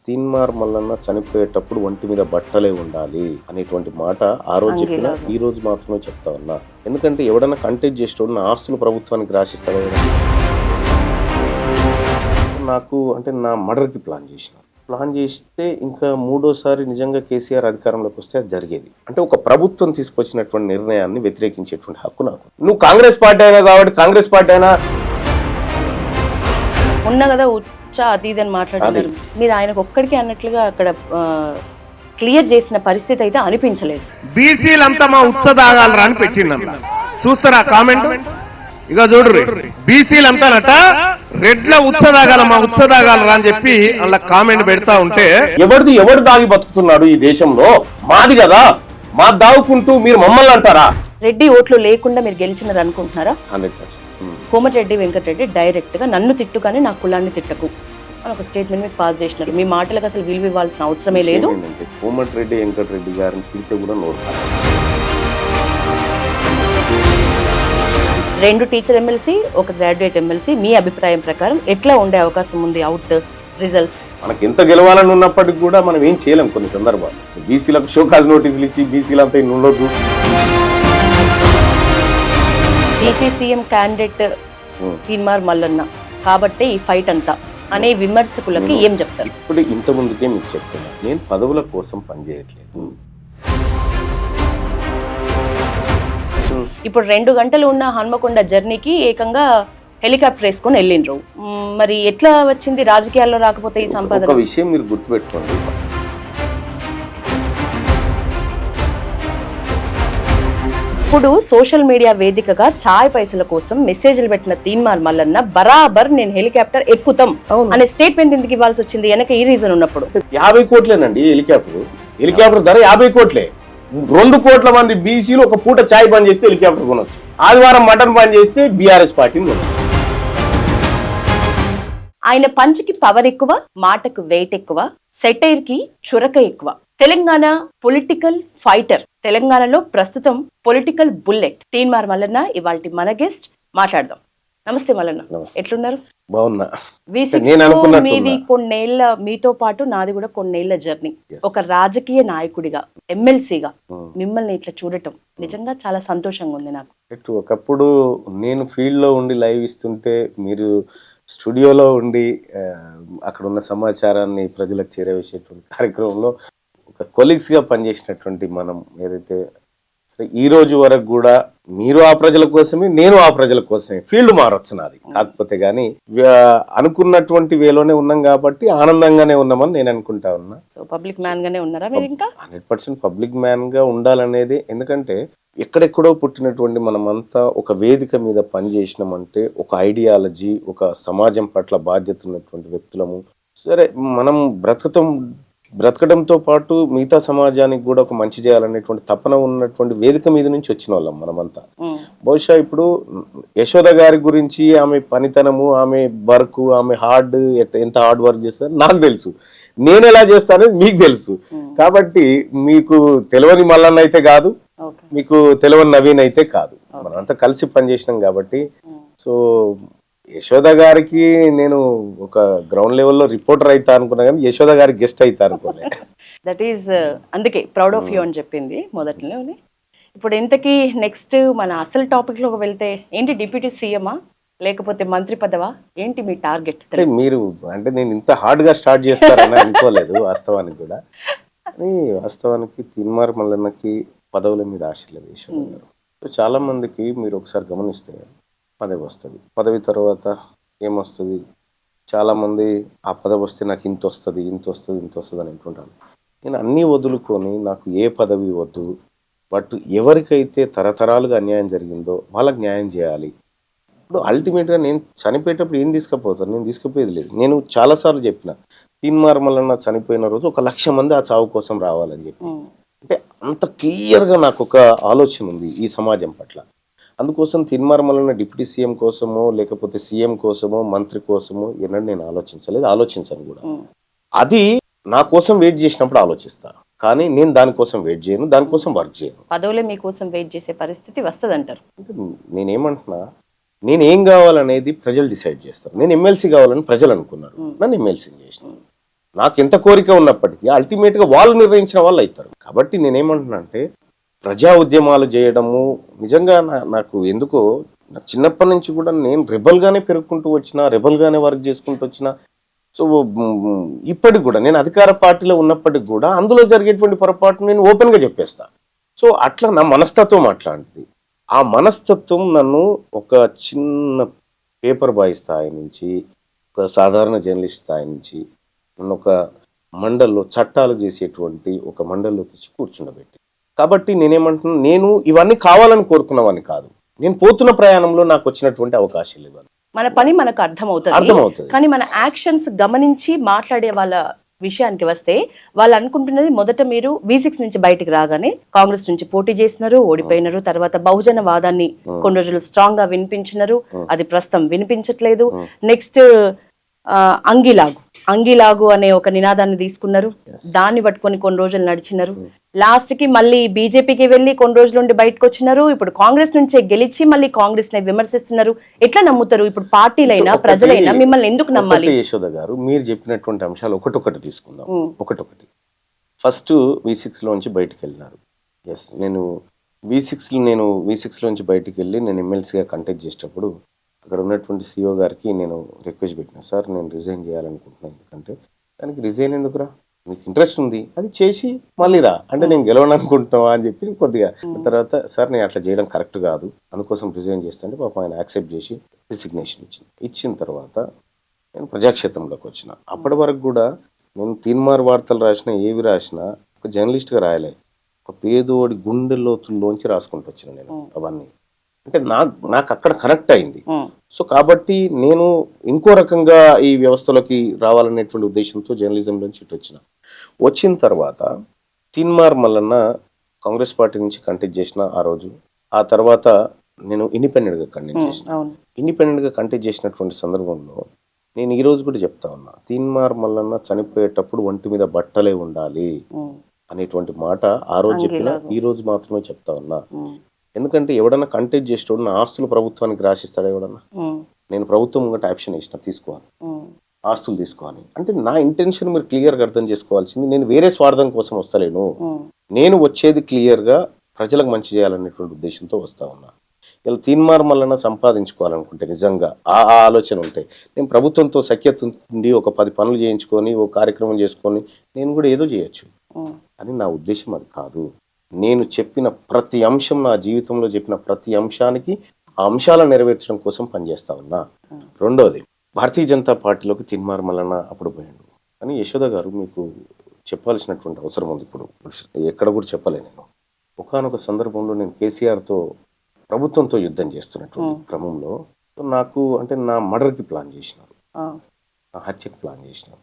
తీన్మార్ మల్లన్న చనిపోయేటప్పుడు ఒంటి మీద బట్టలే ఉండాలి అనేటువంటి మాట ఆ రోజు చెప్పినా ఈ రోజు మాత్రమే చెప్తా ఉన్నా. ఎందుకంటే ఎవడన్నా కంటెస్ట్ చేసేటోడు నా ఆస్తులు ప్రభుత్వానికి రాసిస్తాడు. నాకు అంటే నా మర్డర్కి ప్లాన్ చేస్తే ఇంకా మూడోసారి నిజంగా కేసీఆర్ అధికారంలోకి వస్తే అది జరిగేది. అంటే ఒక ప్రభుత్వం తీసుకొచ్చినటువంటి నిర్ణయాన్ని వ్యతిరేకించేటువంటి హక్కు నాకు. నువ్వు కాంగ్రెస్ పార్టీ అయినా కాబట్టి కాంగ్రెస్ పార్టీ అయినా ఉన్నా కదా ఉచ్చా అది ఇది అని మాట్లాడుతున్నారు. మీరు ఆయనకు ఒక్కడికి అన్నట్లుగా అక్కడ క్లియర్ చేసిన పరిస్థితి అయితే అనిపించలేదు. బీసీలంతా మా ఉత్సదాగాలరా అని పెట్టిందన్న చూస్తారా కామెంట్? ఇక చూడరు బీసీలంతానట రెడ్ల ఉత్సదాగాల మా ఉత్సదాగాలరా అని చెప్పి అలా కామెంట్ పెడతా ఉంటే ఎవడు దాగి బతుకుతున్నాడు ఈ దేశంలో? మాది కదా, మా దాగుకుంటూ మీరు మమ్మల్ని అంటారా? రెడ్డి ఓట్లు లేకుండా మీరు గెలిచినారు అనుకుంటున్నారా? 100%. కోమటిరెడ్డి వెంకటరెడ్డి డైరెక్ట్ గా నన్ను తిట్టు కానీ నా కులాన్ని తిట్టకు అని ఒక స్టేట్మెంట్ మీకు పాస్ చేసినారు. మీ మాటలకు అసలు విలువ ఇవ్వాల్సిన అవసరమే లేదు. కోమటిరెడ్డి వెంకటరెడ్డి గారిని తిట్టే కూడా నోరు. 2 టీచర్ ఎమ్మెల్సీ, 1 గ్రాడ్యుయేట్ ఎమ్మెల్సీ. మీ అభిప్రాయం ప్రకారం ఎట్లా ఉండే అవకాశం ఉంది అవుట్ రిజల్ట్స్? మనకి ఎంత గెలవాలని ఉన్నప్పటికీ కూడా మనం ఏం చేయలేం. కొన్ని సందర్భాలు బీసీలకు షోకాజ్ నోటీసులు ఇచ్చి బీసీలంతా ఇన్ని ఉండొద్దు. BC CM candidate Teenmar Mallanna కాబట్టి ఈ ఫైట్ అంతా అనే విమర్శకులకి ఏం చెప్తారు? ఇప్పుడు ఇంత ముందుకే మీకు చెప్తున్నా, నేను పదవుల కోసం పనిచేయట్లేదు. ఇప్పుడు 2 గంటలు ఉన్న హన్మకొండ జర్నీకి ఏకంగా హెలికాప్టర్ వేసుకొని వెళ్ళిండ్రు. మరి ఎట్లా వచ్చింది రాజకీయాల్లో రాకపోతే ఈ సంపాదన? ఒక విషయం మీరు గుర్తుపెట్టుకోండి, ఇప్పుడు సోషల్ మీడియా వేదికగా చాయ్ పైసల కోసం మెసేజ్లు పెట్టిన తీన్మార్ మల్లన్న బరాబర్ నేను హెలికాప్టర్ ఎక్కుతాం అనే స్టేట్మెంట్ ఎందుకు ఇవ్వాల్సి వచ్చింది? వెనక ఈ రీజన్ ఉన్నప్పుడు 50 కోట్లేనండి హెలికాప్టర్ ధర 50 కోట్లే. 2 కోట్ల మంది బీసీలు ఒక పూట ఛాయ్ బంద్ చేస్తే హెలికాప్టర్ కొనొచ్చు. ఆదివారం మటన్ బంద్ చేస్తే బీఆర్ఎస్ పార్టీని కొనొచ్చు. ఆయన పంచికి పవర్ ఎక్కువ, మాటకు వెయిట్ ఎక్కువ, సెటైర్ కి చురక ఎక్కువ. తెలంగాణ పొలిటికల్ ఫైటర్, తెలంగాణలో ప్రస్తుతం పొలిటికల్ బుల్లెట్ తీన్మార్ మల్లన్న ఇవాల్టి మన గెస్ట్. మాట్లాడదాం. నమస్తే మల్లన్న, ఎట్లున్నారు? బాగున్నా. మీది కొన్నేళ్ల, మీతో పాటు నాది కూడా కొన్నేళ్ల జర్నీ. ఒక రాజకీయ నాయకుడిగా, ఎమ్మెల్సీగా మిమ్మల్ని ఇట్లా చూడటం నిజంగా చాలా సంతోషంగా ఉంది నాకు. ఒకప్పుడు నేను ఫీల్డ్ లో ఉండి లైవ్ ఇస్తుంటే మీరు స్టూడియోలో ఉండి అక్కడ ఉన్న సమాచారాన్ని ప్రజలకు చేరవేసేటువంటి కార్యక్రమంలో ఒక కొలీగ్స్ గా పనిచేసినటువంటి మనం ఏదైతే ఈ రోజు వరకు కూడా మీరు ఆ ప్రజల కోసమే, నేను ఆ ప్రజల కోసమే. ఫీల్డ్ మారొచ్చు నాది, కాకపోతే గానీ అనుకున్నటువంటి వేలోనే ఉన్నాం కాబట్టి ఆనందంగానే ఉన్నామని నేను అనుకుంటా ఉన్నా. సో పబ్లిక్ మ్యాన్ గానే ఉన్నారా మీరు? ఇంకా 100% పబ్లిక్ మ్యాన్ గా ఉండాలనేది. ఎందుకంటే ఎక్కడెక్కడో పుట్టినటువంటి మనమంతా ఒక వేదిక మీద పనిచేసినామంటే ఒక ఐడియాలజీ, ఒక సమాజం పట్ల బాధ్యత ఉన్నటువంటి వ్యక్తులము. సరే, మనం బ్రతకడంతో పాటు మిగతా సమాజానికి కూడా ఒక మంచి చేయాలనేటువంటి తపన ఉన్నటువంటి వేదిక మీద నుంచి వచ్చిన వాళ్ళం మనమంతా. బహుశా ఇప్పుడు యశోద గారి గురించి, ఆమె పనితనము, ఆమె వర్క్, ఆమె ఎంత హార్డ్ వర్క్ చేస్తారు నాకు తెలుసు. నేను ఎలా చేస్తాననేది మీకు తెలుసు. కాబట్టి మీకు తెలియని మల్లన్న అయితే కాదు, మీకు తెలియని నవీన్ అయితే కాదు. మనంతా కలిసి పనిచేసినాం కాబట్టి. సో యశోద గారికి నేను ఒక గ్రౌండ్ లెవెల్లో రిపోర్టర్ అవుతా అనుకున్నా, కానీ యశోద గారికి గెస్ట్ అవుతా అనుకోలే. దట్ ఈస్ అందుకే ప్రౌడ్ ఆఫ్ యూ అని చెప్పింది మొదట్లోనే. ఇప్పుడు ఇంతకీ నెక్స్ట్ మన అసలు టాపిక్ లోకి వెళ్తే ఏంటి? డిప్యూటీ సీఎమా లేకపోతే మంత్రి పదవా? ఏంటి మీ టార్గెట్? మీరు అంటే నేను ఇంత హార్డ్ గా స్టార్ట్ చేస్తారని అనుకోలేదు వాస్తవానికి కూడా. వాస్తవానికి తీన్మార్ మల్లన్నకి పదవుల మీద ఆశ లేదు యశోద గారు. చాలా మందికి మీరు ఒకసారి గమనిస్తే పదవి వస్తుంది, పదవి తర్వాత ఏమొస్తుంది, చాలామంది ఆ పదవి వస్తే నాకు ఇంత వస్తుంది అని అంటుంటాను. నేను అన్నీ వదులుకొని నాకు ఏ పదవి వద్దు, బట్ ఎవరికైతే తరతరాలుగా అన్యాయం జరిగిందో వాళ్ళకి న్యాయం చేయాలి. ఇప్పుడు అల్టిమేట్గా నేను చనిపోయేటప్పుడు ఏం తీసుకుపోతాను? నేను తీసుకుపోయేది లేదు. నేను చాలాసార్లు చెప్పిన, తీన్మార్ మల్లన్న చనిపోయిన రోజు 1,00,000 మంది ఆ చావు కోసం రావాలని చెప్పి. అంటే అంత క్లియర్గా నాకు ఒక ఆలోచన ఉంది ఈ సమాజం పట్ల. అందుకోసం తీన్మార్ మల్లన్న డిప్యూటీ సీఎం కోసమో లేకపోతే సీఎం కోసమో మంత్రి కోసమో ఎన్నడూ నేను ఆలోచించను కూడా. అది నా కోసం వెయిట్ చేసినప్పుడు ఆలోచిస్తా, కానీ నేను దానికోసం వెయిట్ చేయను, దానికోసం వర్క్ చేయను. పదవులే మీకోసం వెయిట్ చేసే పరిస్థితి వస్తుంది అంటారు. నేనేమంటున్నా, నేను ఏం కావాలనేది ప్రజలు డిసైడ్ చేస్తారు. నేను ఎమ్మెల్సీ కావాలని ప్రజలు అనుకున్నారు, నన్ను ఎమ్మెల్సీ చేసిన. నాకు ఎంత కోరిక ఉన్నప్పటికీ అల్టిమేట్ గా వాళ్ళు నిర్ణయించిన వాళ్ళు అవుతారు. కాబట్టి నేనేమంటున్నా అంటే ప్రజా ఉద్యమాలు చేయడము నిజంగా నాకు ఎందుకో నా చిన్నప్పటి నుంచి కూడా నేను రెబల్ గానే పెరుగుకుంటూ వచ్చిన, రెబల్ గానే వర్క్ చేసుకుంటూ వచ్చిన. సో ఇప్పటికి కూడా నేను అధికార పార్టీలో ఉన్నప్పటికి కూడా అందులో జరిగేటువంటి పొరపాటు నేను ఓపెన్ గా చెప్పేస్తా. సో అట్లా నా మనస్తత్వం అట్లాంటిది. ఆ మనస్తత్వం నన్ను ఒక చిన్న పేపర్ బాయ్ స్థాయి నుంచి, ఒక సాధారణ జర్నలిస్ట్ స్థాయి నుంచి నన్ను ఒక మండల్లో చట్టాలు చేసేటువంటి ఒక మండల్లో తెచ్చి కూర్చుండబెట్టి. కాబట్టి నేనేమంటున్నాను, నేను ఇవన్నీ కావాలని కోరుకున్నవాడిని కాదు. నేను పోతున్న ప్రయాణంలో నాకు వచ్చినటువంటి అవకాశాలు ఇవ్వాలి. మన పని మనకు అర్థమవుతుంది, కానీ మన యాక్షన్స్ గమనించి మాట్లాడే వాళ్ళ విషయానికి వస్తే వాళ్ళు అనుకుంటున్నది మొదట మీరు V6 నుంచి బయటికి రాగానే కాంగ్రెస్ నుంచి పోటీ చేసినారు, ఓడిపోయినారు. తర్వాత బహుజన వాదాన్ని కొన్ని రోజులు స్ట్రాంగ్ గా వినిపించినారు, అది ప్రస్తుతం వినిపించట్లేదు. నెక్స్ట్ అంగిలాగు అనే ఒక నినాదాన్ని తీసుకున్నారు, దాన్ని పట్టుకొని కొన్ని రోజులు నడిచినారు. లాస్ట్ కి మళ్ళీ బీజేపీకి వెళ్ళి కొన్ని రోజులు ఉండి బయటకు వచ్చినారు. ఇప్పుడు కాంగ్రెస్ నుంచే గెలిచి మళ్ళీ కాంగ్రెస్ ని విమర్శిస్తున్నారు. ఎట్లా నమ్ముతారు? ఇప్పుడు పార్టీలైనా ప్రజలైనా మిమ్మల్ని ఎందుకు నమ్మాలి? యశోద గారు, మీరు చెప్పినటువంటి అంశాలు ఒకటొకటి తీసుకుందాం. ఒకటొకటి. ఫస్ట్ V6 లోంచి బయటికి వెళ్ళినారు. ఎస్, నేను V6 లోంచి బయటికి వెళ్ళి నేను ఎమ్మెల్సీగా కంటెక్ట్ చేసేటప్పుడు అక్కడ ఉన్నటువంటి CEO గారికి నేను రిక్వెస్ట్ పెట్టిన, సార్ నేను రిజైన్ చేయాలనుకుంటున్నాను. ఎందుకంటే దానికి రిజైన్ ఎందుకురా, మీకు ఇంట్రెస్ట్ ఉంది అది చేసి మళ్ళీ రా అంటే నేను గెలవననుకుంటున్నావా అని చెప్పి కొద్దిగా తర్వాత సార్ నేను అట్లా చేయడం కరెక్ట్ కాదు, అందుకోసం రిజైన్ చేస్తాంటే పాపం ఆయన యాక్సెప్ట్ చేసి రిసిగ్నేషన్ ఇచ్చిన తర్వాత నేను ప్రజాక్షేత్రంలోకి వచ్చిన. అప్పటి వరకు కూడా నేను తీన్మార్ వార్తలు రాసినా ఏవి రాసినా ఒక జర్నలిస్ట్గా రాయలే, ఒక పేదోడి గుండె లోతుల్లోంచి రాసుకుంటూ వచ్చిన నేను అవన్నీ. అంటే నాకు అక్కడ కనెక్ట్ అయింది. సో కాబట్టి నేను ఇంకో రకంగా ఈ వ్యవస్థలోకి రావాలనేటువంటి ఉద్దేశంతో జర్నలిజంలోంచి ఇటు వచ్చిన తర్వాత తీన్మార్ మల్లన్న కాంగ్రెస్ పార్టీ నుంచి కంటెస్ట్ చేసిన ఆ రోజు. ఆ తర్వాత నేను ఇండిపెండెంట్గా కంటెస్ట్ చేసిన. ఇండిపెండెంట్గా కంటెస్ట్ చేసినటువంటి సందర్భంలో నేను ఈ రోజు కూడా చెప్తా ఉన్నా, తీన్మార్ మల్లన్న చనిపోయేటప్పుడు ఒంటి మీద బట్టలే ఉండాలి అనేటువంటి మాట ఆ రోజు చెప్పిన, ఈ రోజు మాత్రమే చెప్తా ఉన్నా. ఎందుకంటే ఎవడన్నా కంటెస్ట్ చేసేటోడు నా ఆస్తులు ప్రభుత్వానికి రాసిస్తాడా? ఎవడన్నా నేను ప్రభుత్వం ముంగట యాక్షన్ ఇచ్చిన తీసుకోవాలి, ఆస్తులు తీసుకోవాలి అంటే నా ఇంటెన్షన్ మీరు క్లియర్గా అర్థం చేసుకోవాల్సింది. నేను వేరే స్వార్థం కోసం వస్తలేను, నేను వచ్చేది క్లియర్గా ప్రజలకు మంచి చేయాలనేటువంటి ఉద్దేశంతో వస్తా ఉన్నా. ఇలా తీన్మార్ మల్లన్న సంపాదించుకోవాలనుకుంటే నిజంగా ఆ ఆలోచన ఉంటే నేను ప్రభుత్వంతో సఖ్యత ఉండి ఒక 10 పనులు చేయించుకొని ఒక కార్యక్రమం చేసుకొని నేను కూడా ఏదో చేయొచ్చు అని నా ఉద్దేశం అది కాదు. నేను చెప్పిన ప్రతి అంశం, నా జీవితంలో చెప్పిన ప్రతి అంశానికి ఆ అంశాలను నెరవేర్చడం కోసం పనిచేస్తా ఉన్నా. రెండోది, భారతీయ జనతా పార్టీలోకి తీన్మార్ మల్లన్న అప్పుడు పోయాడు. కానీ యశోద గారు మీకు చెప్పాల్సినటువంటి అవసరం ఉంది. ఇప్పుడు ఎక్కడ కూడా చెప్పలే. నేను ఒకానొక సందర్భంలో నేను కేసీఆర్తో ప్రభుత్వంతో యుద్ధం చేస్తున్నటువంటి క్రమంలో నాకు అంటే నా మర్డర్కి ప్లాన్ చేసినారు, నా హత్యకి ప్లాన్ చేసినారు.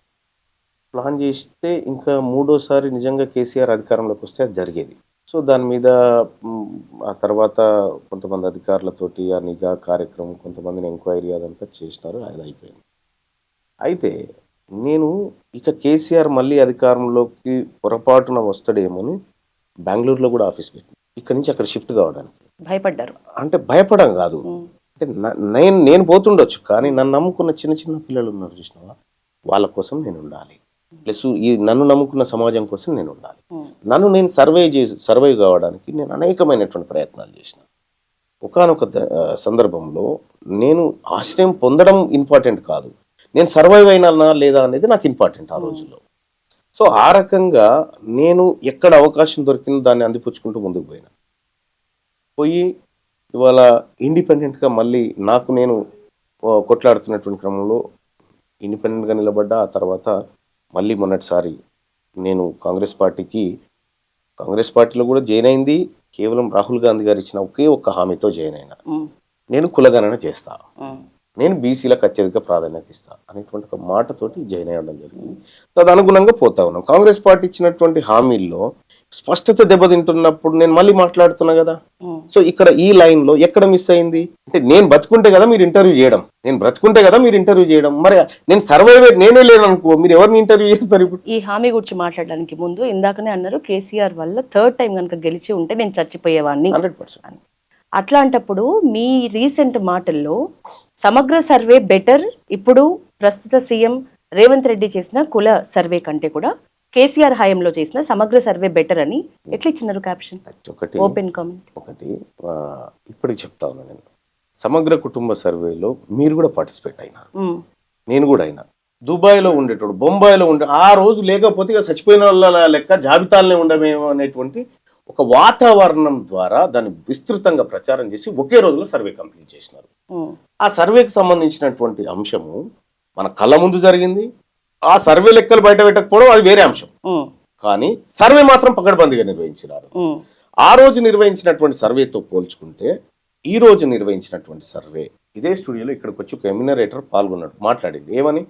ప్లాన్ చేస్తే ఇంకా మూడోసారి నిజంగా కేసీఆర్ అధికారంలోకి వస్తే అది జరిగేది. సో దాని మీద ఆ తర్వాత కొంతమంది అధికారులతోటి ఆ నిఘా కార్యక్రమం, కొంతమందిని ఎంక్వైరీ అదంతా చేసినారు, అది అయిపోయింది. అయితే నేను ఇక కేసీఆర్ మళ్ళీ అధికారంలోకి పొరపాటున వస్తాడేమో అని బెంగళూరులో కూడా ఆఫీస్ పెట్టి ఇక్కడ నుంచి అక్కడ షిఫ్ట్ కావడానికి భయపడ్డారు. అంటే భయపడం కాదు, అంటే నేను పోతుండొచ్చు, కానీ నన్ను నమ్ముకున్న చిన్న చిన్న పిల్లలు ఉన్నారు చూసినావా, వాళ్ళ కోసం నేను ఉండాలి. ప్లస్ ఈ నన్ను నమ్ముకున్న సమాజం కోసం నేను ఉండాలి. నన్ను నేను సర్వైవ్ కావడానికి నేను అనేకమైనటువంటి ప్రయత్నాలు చేసిన. ఒకానొక సందర్భంలో నేను ఆశ్రయం పొందడం ఇంపార్టెంట్ కాదు, నేను సర్వైవ్ అయినా లేదా అనేది నాకు ఇంపార్టెంట్ ఆ రోజుల్లో. సో ఆ రకంగా నేను ఎక్కడ అవకాశం దొరికిందో దాన్ని అందిపుచ్చుకుంటూ ముందుకు పోయి ఇవాళ ఇండిపెండెంట్గా మళ్ళీ నాకు నేను కొట్లాడుతున్నటువంటి క్రమంలో ఇండిపెండెంట్గా నిలబడ్డా. ఆ తర్వాత మళ్ళీ మొన్నటిసారి నేను కాంగ్రెస్ పార్టీలో కూడా జాయిన్ అయింది కేవలం రాహుల్ గాంధీ గారు ఇచ్చిన ఒకే ఒక్క హామీతో జాయిన్ అయినా. నేను కులగణన చేస్తా, నేను బీసీలకు అత్యధిక ప్రాధాన్యత ఇస్తా అనేటువంటి ఒక మాటతోటి జాయిన్ అయ్యడం జరిగింది. తదనుగుణంగా పోతా ఉన్నాం. కాంగ్రెస్ పార్టీ ఇచ్చినటువంటి హామీల్లో స్పష్టత దెబ్బతింటున్నప్పుడు నేను మళ్ళీ మాట్లాడుతున్నా కదా. సో ఇక్కడ ఈ లైన్ లో ఎక్కడ మిస్ అయింది అంటే, నేను బతుకుంటే కదా మీరు ఇంటర్వ్యూ చేయడం, మరి నేను సర్వైవర్ నేనే లేను అనుకో, మీరు ఎవరిని ఇంటర్వ్యూ చేస్తారు? ఇప్పుడు ఈ హామీ గురించి మాట్లాడడానికి ముందు ఇందాకనే అన్నారు, కేసీఆర్ వల్ల 3rd టైం కనుక గెలిచి ఉంటే నేను చచ్చిపోయేవాడిని. 100%. అట్లాంటప్పుడు మీ రీసెంట్ మాటల్లో సమగ్ర సర్వే బెటర్, ఇప్పుడు ప్రస్తుత సీఎం రేవంత్ రెడ్డి చేసిన కుల సర్వే కంటే కూడా కేసీఆర్ హయాంలో చేసిన సమగ్ర సర్వే బెటర్ అని ఎట్లా ఇచ్చినారు క్యాప్షన్? ఒకటి ఓపెన్ కామెంట్. ఒకటి ఇప్పటికి చెప్తా ఉన్నా, నేను సమగ్ర కుటుంబ సర్వేలో మీరు కూడా పార్టిసిపేట్ అయినా, నేను కూడా అయినా. దుబాయ్లో ఉండేటోడు, బొంబాయిలో ఉండే, ఆ రోజు లేకపోతే ఇక చచ్చిపోయిన వాళ్ళ లెక్క జాబితాలనే ఉండమేమో అనేటువంటి ఒక వాతావరణం ద్వారా దాన్ని విస్తృతంగా ప్రచారం చేసి ఒకే రోజులో సర్వే కంప్లీట్ చేసినారు. ఆ సర్వేకి సంబంధించినటువంటి అంశము మన కళ్ళ ముందు జరిగింది. ఆ సర్వే లెక్కలు బయట పెట్టకపోవడం అది వేరే అంశం, కానీ సర్వే మాత్రం పకడ్బందీగా నిర్వహించినారు. ఆ రోజు నిర్వహించినటువంటి సర్వేతో పోల్చుకుంటే ఈ రోజు నిర్వహించినటువంటి సర్వే, ఇదే స్టూడియోలో ఇక్కడికి వచ్చి ఒక ఎమ్యూనరేటర్ పాల్గొన్నాడు, మాట్లాడింది. ఏమని?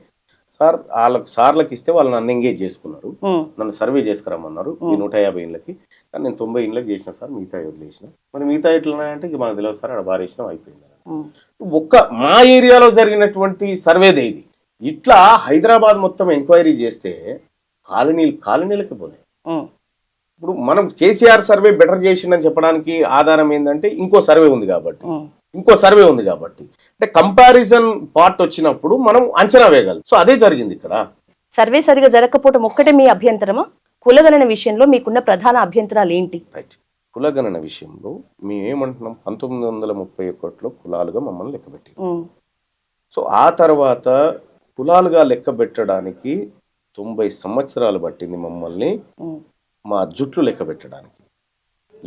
సార్ సార్లకు ఇస్తే వాళ్ళు నన్ను ఎంగేజ్ చేసుకున్నారు, నన్ను సర్వే చేసుకురమ్మన్నారు ఈ 150 ఇళ్ళకి, కానీ నేను 90 ఇళ్ళకి చేసిన సార్, మిగతా వదిలేసిన. మరి మిగతా ఎట్లున్నాయంటే ఇక మనకు తెలియదు సార్, అక్కడ బారేసినా అయిపోయింది. ఒక్క మా ఏరియాలో జరిగినటువంటి సర్వేదే ఇది. ఇట్లా హైదరాబాద్ మొత్తం ఎంక్వైరీ చేస్తే కాలనీలకి పోలే. ఇప్పుడు మనం కేసీఆర్ సర్వే బెటర్ చేసిందని చెప్పడానికి ఆధారం ఏంటంటే ఇంకో సర్వే ఉంది కాబట్టి, అంటే కంపారిజన్ పార్ట్ వచ్చినప్పుడు మనం అంచనా వేయగలం. సో అదే జరిగింది ఇక్కడ. సర్వే సరిగా జరగకపోవడం ఒక్కటే మీ అభ్యంతరమా? కులగణన విషయంలో మీకున్న ప్రధాన అభ్యంతరాలు ఏంటి? రైట్, కులగణన విషయంలో మేము ఏమంటున్నాం, 1931లో కులాలుగా మమ్మల్ని లెక్క పెట్టి, సో ఆ తర్వాత కులాలుగా లెక్క పెట్టడానికి 90 సంవత్సరాలు పట్టింది మమ్మల్ని మా జుట్లు లెక్క పెట్టడానికి.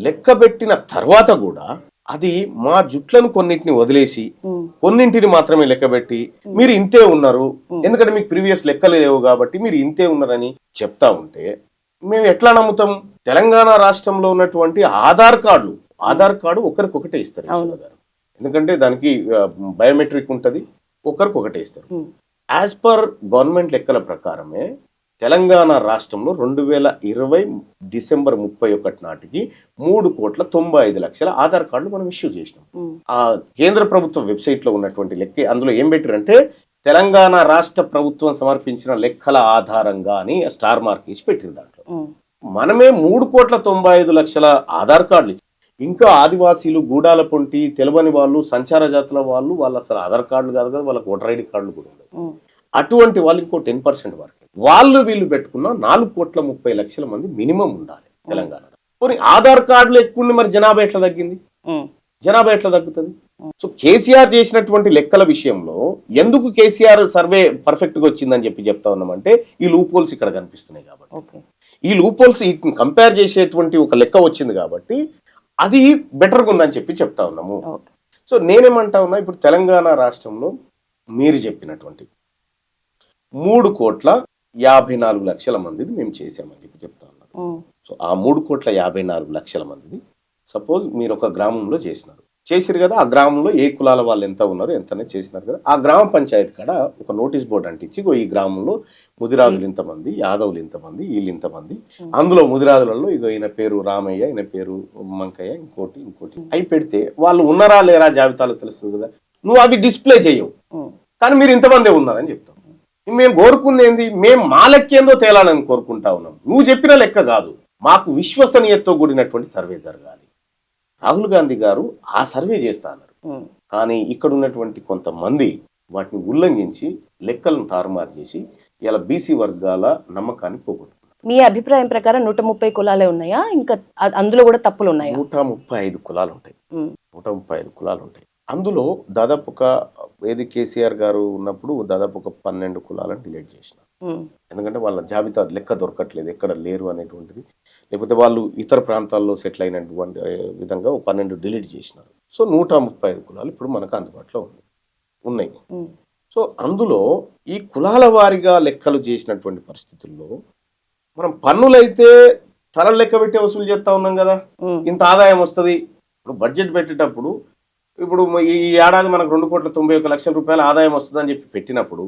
లెక్క పెట్టిన తర్వాత కూడా అది మా జుట్లను కొన్నింటిని వదిలేసి కొన్నింటిని మాత్రమే లెక్కబెట్టి మీరు ఇంతే ఉన్నారు, ఎందుకంటే మీకు ప్రీవియస్ లెక్కలు లేవు కాబట్టి మీరు ఇంతే ఉన్నారని చెప్తా ఉంటే మేము ఎట్లా నమ్ముతాం? తెలంగాణ రాష్ట్రంలో ఉన్నటువంటి ఆధార్ కార్డు ఒకరికొకటే ఇస్తారు గారు, ఎందుకంటే దానికి బయోమెట్రిక్ ఉంటుంది, ఒకరికొకటే ఇస్తారు. యాజ్ పర్ గవర్నమెంట్ లెక్కల ప్రకారమే తెలంగాణ రాష్ట్రంలో 2020 డిసెంబర్ 31 నాటికి 3,95,00,000 ఆధార్ కార్డులు మనం ఇష్యూ చేసినాం. ఆ కేంద్ర ప్రభుత్వ వెబ్సైట్ లో ఉన్నటువంటి లెక్క అందులో ఏం పెట్టారంటే తెలంగాణ రాష్ట్ర ప్రభుత్వం సమర్పించిన లెక్కల ఆధారంగా అని స్టార్ మార్క్ ఇచ్చి పెట్టిన దాంట్లో మనమే 3,95,00,000 ఆధార్ కార్డులు ఇచ్చి, ఇంకా ఆదివాసీలు, గూడాల పొంటి, తెలవని వాళ్ళు, సంచార జాతుల వాళ్ళు అసలు ఆధార్ కార్డులు కాదు కదా, వాళ్ళకి ఓటర్ ఐడి కార్డులు కూడా ఉండవు. అటువంటి వాళ్ళు ఇంకో 10% వరకు వీళ్ళు పెట్టుకున్న 4,30,00,000 మంది మినిమం ఉండాలి తెలంగాణలో. కొన్ని ఆధార్ కార్డులు ఎక్కువ, మరి జనాభా ఎట్లా తగ్గుతుంది? సో కేసీఆర్ చేసినటువంటి లెక్కల విషయంలో ఎందుకు కేసీఆర్ సర్వే పర్ఫెక్ట్ గా వచ్చిందని చెప్తా ఉన్నామంటే ఈ లూప్ హోల్స్ ఇక్కడ కనిపిస్తున్నాయి కాబట్టి, ఈ లూప్ హోల్స్ కంపేర్ చేసేటువంటి ఒక లెక్క వచ్చింది కాబట్టి అది బెటర్గా ఉందని చెప్తా ఉన్నాము. సో నేనేమంటా ఉన్నా, ఇప్పుడు తెలంగాణ రాష్ట్రంలో మీరు చెప్పినటువంటి 3,54,00,000 మందిది మేము చేసామని చెప్తా ఉన్నాం. సో ఆ 3,54,00,000 మందిది సపోజ్ మీరు ఒక గ్రామంలో చేసిరు కదా, ఆ గ్రామంలో ఏ కులాల వాళ్ళు ఎంత ఉన్నారు ఎంతనే చేసినారు కదా, ఆ గ్రామ పంచాయతీ కాడ ఒక నోటీస్ బోర్డు అంటించి ఈ గ్రామంలో ముదిరాజులు ఇంతమంది, యాదవులు ఇంతమంది, వీళ్ళు ఇంతమంది, అందులో ముదిరాజులలో ఇగో ఈయన పేరు రామయ్య, ఈయన పేరు మంకయ్య, ఇంకోటి అవి పెడితే వాళ్ళు ఉన్నారా లేరా జాబితాలో తెలుస్తుంది కదా. నువ్వు అవి డిస్ప్లే చేయవు, కానీ మీరు ఇంతమందే ఉన్నారని చెప్తావు. మేము కోరుకుంది ఏంది? మేము మా లెక్క ఏందో తేలాలని కోరుకుంటా ఉన్నాం. నువ్వు చెప్పిన లెక్క కాదు, మాకు విశ్వసనీయతతో కూడినటువంటి సర్వే జరగాలి. రాహుల్ గాంధీ గారు ఆ సర్వే చేస్తా అన్నారు, కానీ ఇక్కడ ఉన్నటువంటి కొంతమంది వాటిని ఉల్లంఘించి లెక్కలను తారుమారు చేసి ఇలా బీసీ వర్గాల నమ్మకాన్ని పోగొట్టుకున్నారు. మీ అభిప్రాయం ప్రకారం 130 కులాలే ఉన్నాయా, ఇంకా అందులో కూడా తప్పులు ఉన్నాయా? 135 కులాలు ఉంటాయి. 135 కులాలు ఉంటాయి. అందులో దాదాపు ఒక కేసీఆర్ గారు ఉన్నప్పుడు దాదాపు ఒక 12 కులాలను డిలీట్ చేసినారు. ఎందుకంటే వాళ్ళ జాబితా లెక్క దొరకట్లేదు, ఎక్కడ లేరు అనేటువంటిది, లేకపోతే వాళ్ళు ఇతర ప్రాంతాల్లో సెటిల్ అయినటువంటి విధంగా 12 డిలీట్ చేసినారు. సో 135 కులాలు ఇప్పుడు మనకు అందుబాటులో ఉన్నాయి. సో అందులో ఈ కులాల వారీగా లెక్కలు చేసినటువంటి పరిస్థితుల్లో మనం పన్నులైతే తల లెక్క పెట్టి వసూలు చేస్తా ఉన్నాం కదా, ఇంత ఆదాయం వస్తుంది. ఇప్పుడు బడ్జెట్ పెట్టేటప్పుడు ఇప్పుడు ఈ ఏడాది మనకు 2,91,00,000 రూపాయల ఆదాయం వస్తుందని చెప్పి పెట్టినప్పుడు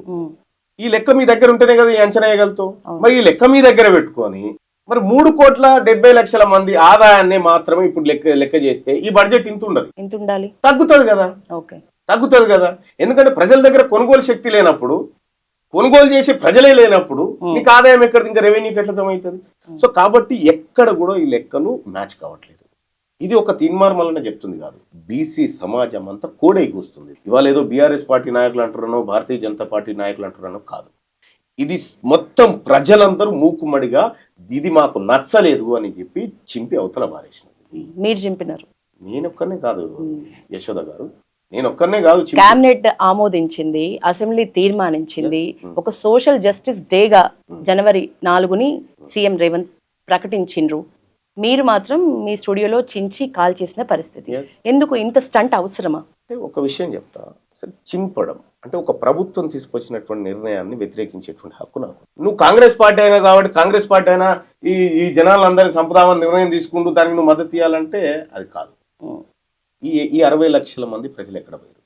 ఈ లెక్క మీ దగ్గర ఉంటేనే కదా ఈ అంచనా వేయగలుగుతావు. మరి ఈ లెక్క మీ దగ్గర పెట్టుకొని మరి 3,70,00,000 మంది ఆదాయాన్ని మాత్రమే ఇప్పుడు లెక్క చేస్తే ఈ బడ్జెట్ ఇంత ఉండదు, తగ్గుతుంది కదా. ఎందుకంటే ప్రజల దగ్గర కొనుగోలు శక్తి లేనప్పుడు, కొనుగోలు చేసే ప్రజలే లేనప్పుడు నీకు ఆదాయం ఎక్కడ, ఇంకా రెవెన్యూకి ఎట్లా జమ అవుతుంది? సో కాబట్టి ఎక్కడ కూడా ఈ లెక్కలు మ్యాచ్ కావట్లేదు. ఇది ఒక తీన్మార్మలనే చెప్తుంది కాదు, బీసీ సమాజం అంతా కోడై కూస్తుంది. ఇవాళ ఏదో బీఆర్ఎస్ పార్టీ నాయకులు అంటున్నానో, భారతీయ జనతా పార్టీ నాయకులు అంటున్నానో కాదు, ఇది మొత్తం ప్రజలందరూ మూకుమ్మడిగా ఇది మాకు నచ్చలేదు అని చెప్పి చింపి అవతల పారేసినది. మీరు చింపినారు. నేనొక్కనే కాదు యశోద గారు, నేనొక్కనే కాదు, క్యాబినెట్ ఆమోదించింది, అసెంబ్లీ తీర్మానించింది. ఒక సోషల్ జస్టిస్ డేగా జనవరి 4ని సీఎం రేవంత్ ప్రకటించిండ్రు. మీరు మాత్రం మీ స్టూడియోలో చించి కాల్ చేసిన పరిస్థితి. ఎందుకు ఇంత స్టంట్ అవసరమా? అంటే ఒక విషయం చెప్తా, అసలు చింపడం అంటే ఒక ప్రభుత్వం తీసుకొచ్చినటువంటి నిర్ణయాన్ని వ్యతిరేకించేటువంటి హక్కు నాకు. నువ్వు కాంగ్రెస్ పార్టీ అయినా కాబట్టి కాంగ్రెస్ పార్టీ అయినా ఈ జనాలందరినీ సంపదామని నిర్ణయం తీసుకుంటూ దానికి నువ్వు మద్దతు ఇవ్వాలంటే అది కాదు. ఈ 60 లక్షల మంది ప్రజలు ఎక్కడ పోయారు?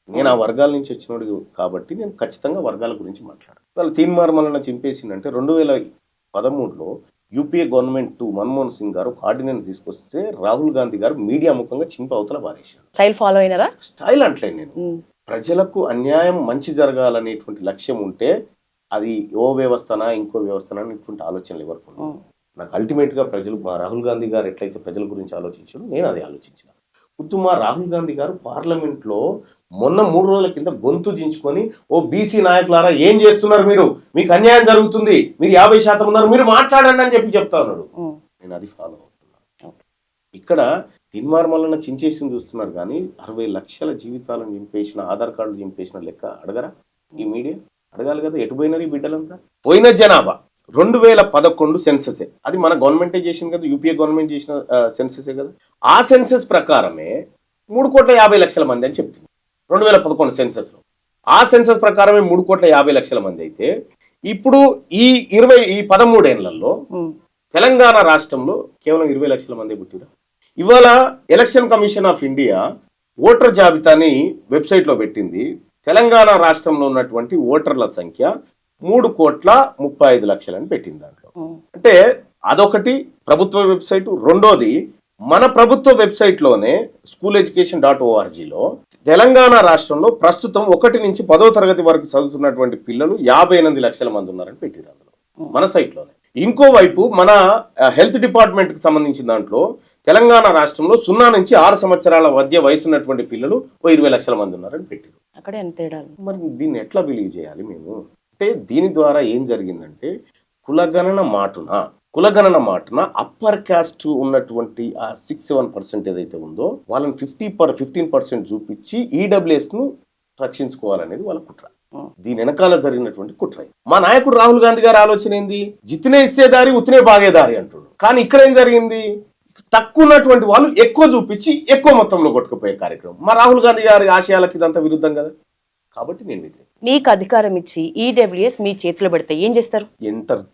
నేను ఆ వర్గాల నుంచి వచ్చినోడు కాబట్టి నేను ఖచ్చితంగా వర్గాల గురించి మాట్లాడాను. వాళ్ళు తీన్మార్ మల్లన్న చింపేసిందంటే 2013లో యూపీఏ గవర్నమెంట్ మన్మోహన్ సింగ్ గారు ఆర్డినెన్స్ తీసుకొస్తే రాహుల్ గాంధీ గారు మీడియా ముఖంగా చింప అవతల పారేశారు. Style follow అయినారా? స్టైల్ అంటలేదు నేను. ప్రజలకు అన్యాయం మంచి జరగాలనేటువంటి లక్ష్యం ఉంటే అది ఓ వ్యవస్థనా ఇంకో వ్యవస్థనా అనేటువంటి ఆలోచనలు ఎవరికి నాకు అల్టిమేట్ గా ప్రజలు రాహుల్ గాంధీ గారు ఎట్లయితే ప్రజల గురించి ఆలోచించారో నేను అది ఆలోచించిన. ఉత్తమ రాహుల్ గాంధీ గారు పార్లమెంట్ లో మొన్న 3 రోజుల కింద గొంతు దించుకొని ఓ బీసీ నాయకులారా ఏం చేస్తున్నారు మీరు, మీకు అన్యాయం జరుగుతుంది, మీరు 50% ఉన్నారు, మీరు మాట్లాడండి అని చెప్తా ఉన్నాడు. నేను అది ఫాలో అవుతున్నాను. ఇక్కడ తీన్మార్ మల్లన్న చించేసింది చూస్తున్నారు కానీ 60 లక్షల జీవితాలను చింపేసిన, ఆధార్ కార్డులు చింపేసిన లెక్క అడగరా ఈ మీడియా? అడగాలి కదా. ఎటు పోయినారు ఈ బిడ్డలంతా? పోయిన జనాభా 2011 సెన్సెసే, అది మన గవర్నమెంటే చేసింది కదా, యూపీఏ గవర్నమెంట్ చేసిన సెన్సెసే కదా. ఆ సెన్సెస్ ప్రకారమే 3,50,00,000 మంది అని చెప్తుంది 2011 సెన్సెస్ లో. ఆ సెన్సెస్ ప్రకారమే 3,50,00,000 మంది అయితే ఇప్పుడు ఈ 13 ఏళ్లలో తెలంగాణ రాష్ట్రంలో కేవలం 20 లక్షల మంది పుట్టిరా. ఇవాళ election commission of India voter జాబితాని వెబ్సైట్ లో పెట్టింది. తెలంగాణ రాష్ట్రంలో ఉన్నటువంటి ఓటర్ల సంఖ్య 3,35,00,000 అని పెట్టింది దాంట్లో. అంటే అదొకటి ప్రభుత్వ వెబ్సైట్. రెండోది మన ప్రభుత్వ వెబ్సైట్ లోనే schooleducation.orgలో తెలంగాణ రాష్ట్రంలో ప్రస్తుతం 1 నుంచి 10వ తరగతి వరకు చదువుతున్నటువంటి పిల్లలు 58 లక్షల మంది ఉన్నారని పెట్టింది అందులో మన సైట్ లోనే. ఇంకోవైపు మన హెల్త్ డిపార్ట్మెంట్ కి సంబంధించిన దాంట్లో తెలంగాణ రాష్ట్రంలో 0 నుంచి 6 సంవత్సరాల మధ్య వయసు ఉన్నటువంటి పిల్లలు 20 లక్షల మంది ఉన్నారని పెట్టింది. అక్కడే ఎంత మరి దీన్ని ఎట్లా బిలీవ్ చేయాలి మేము? అంటే దీని ద్వారా ఏం జరిగిందంటే కులగణన మాటున అప్పర్ కాస్ట్ ఉన్నటువంటి ఆ 6-7% ఏదైతే ఉందో వాళ్ళని 15% చూపించి ఈడబ్ల్యూఎస్ ను రక్షించుకోవాలనేది వాళ్ళ కుట్ర. దీని వెనకాల జరిగినటువంటి కుట్ర. మా నాయకుడు రాహుల్ గాంధీ గారి ఆలోచన ఏంది? జితనే ఇచ్చేదారి ఉత్తినే బాగేదారి అంటుడు. కానీ ఇక్కడ ఏం జరిగింది? తక్కువ ఉన్నటువంటి వాళ్ళు ఎక్కువ చూపించి ఎక్కువ మొత్తంలో కొట్టుకుపోయే కార్యక్రమం. మా రాహుల్ గాంధీ గారి ఆశయాలకి ఇదంతా విరుద్ధం కదా. కాబట్టి నేను మీకు అధికారం ఇచ్చి ఈడబ్ల్యూఎస్ మీ చేతిలో పెడితే ఏం చేస్తారు?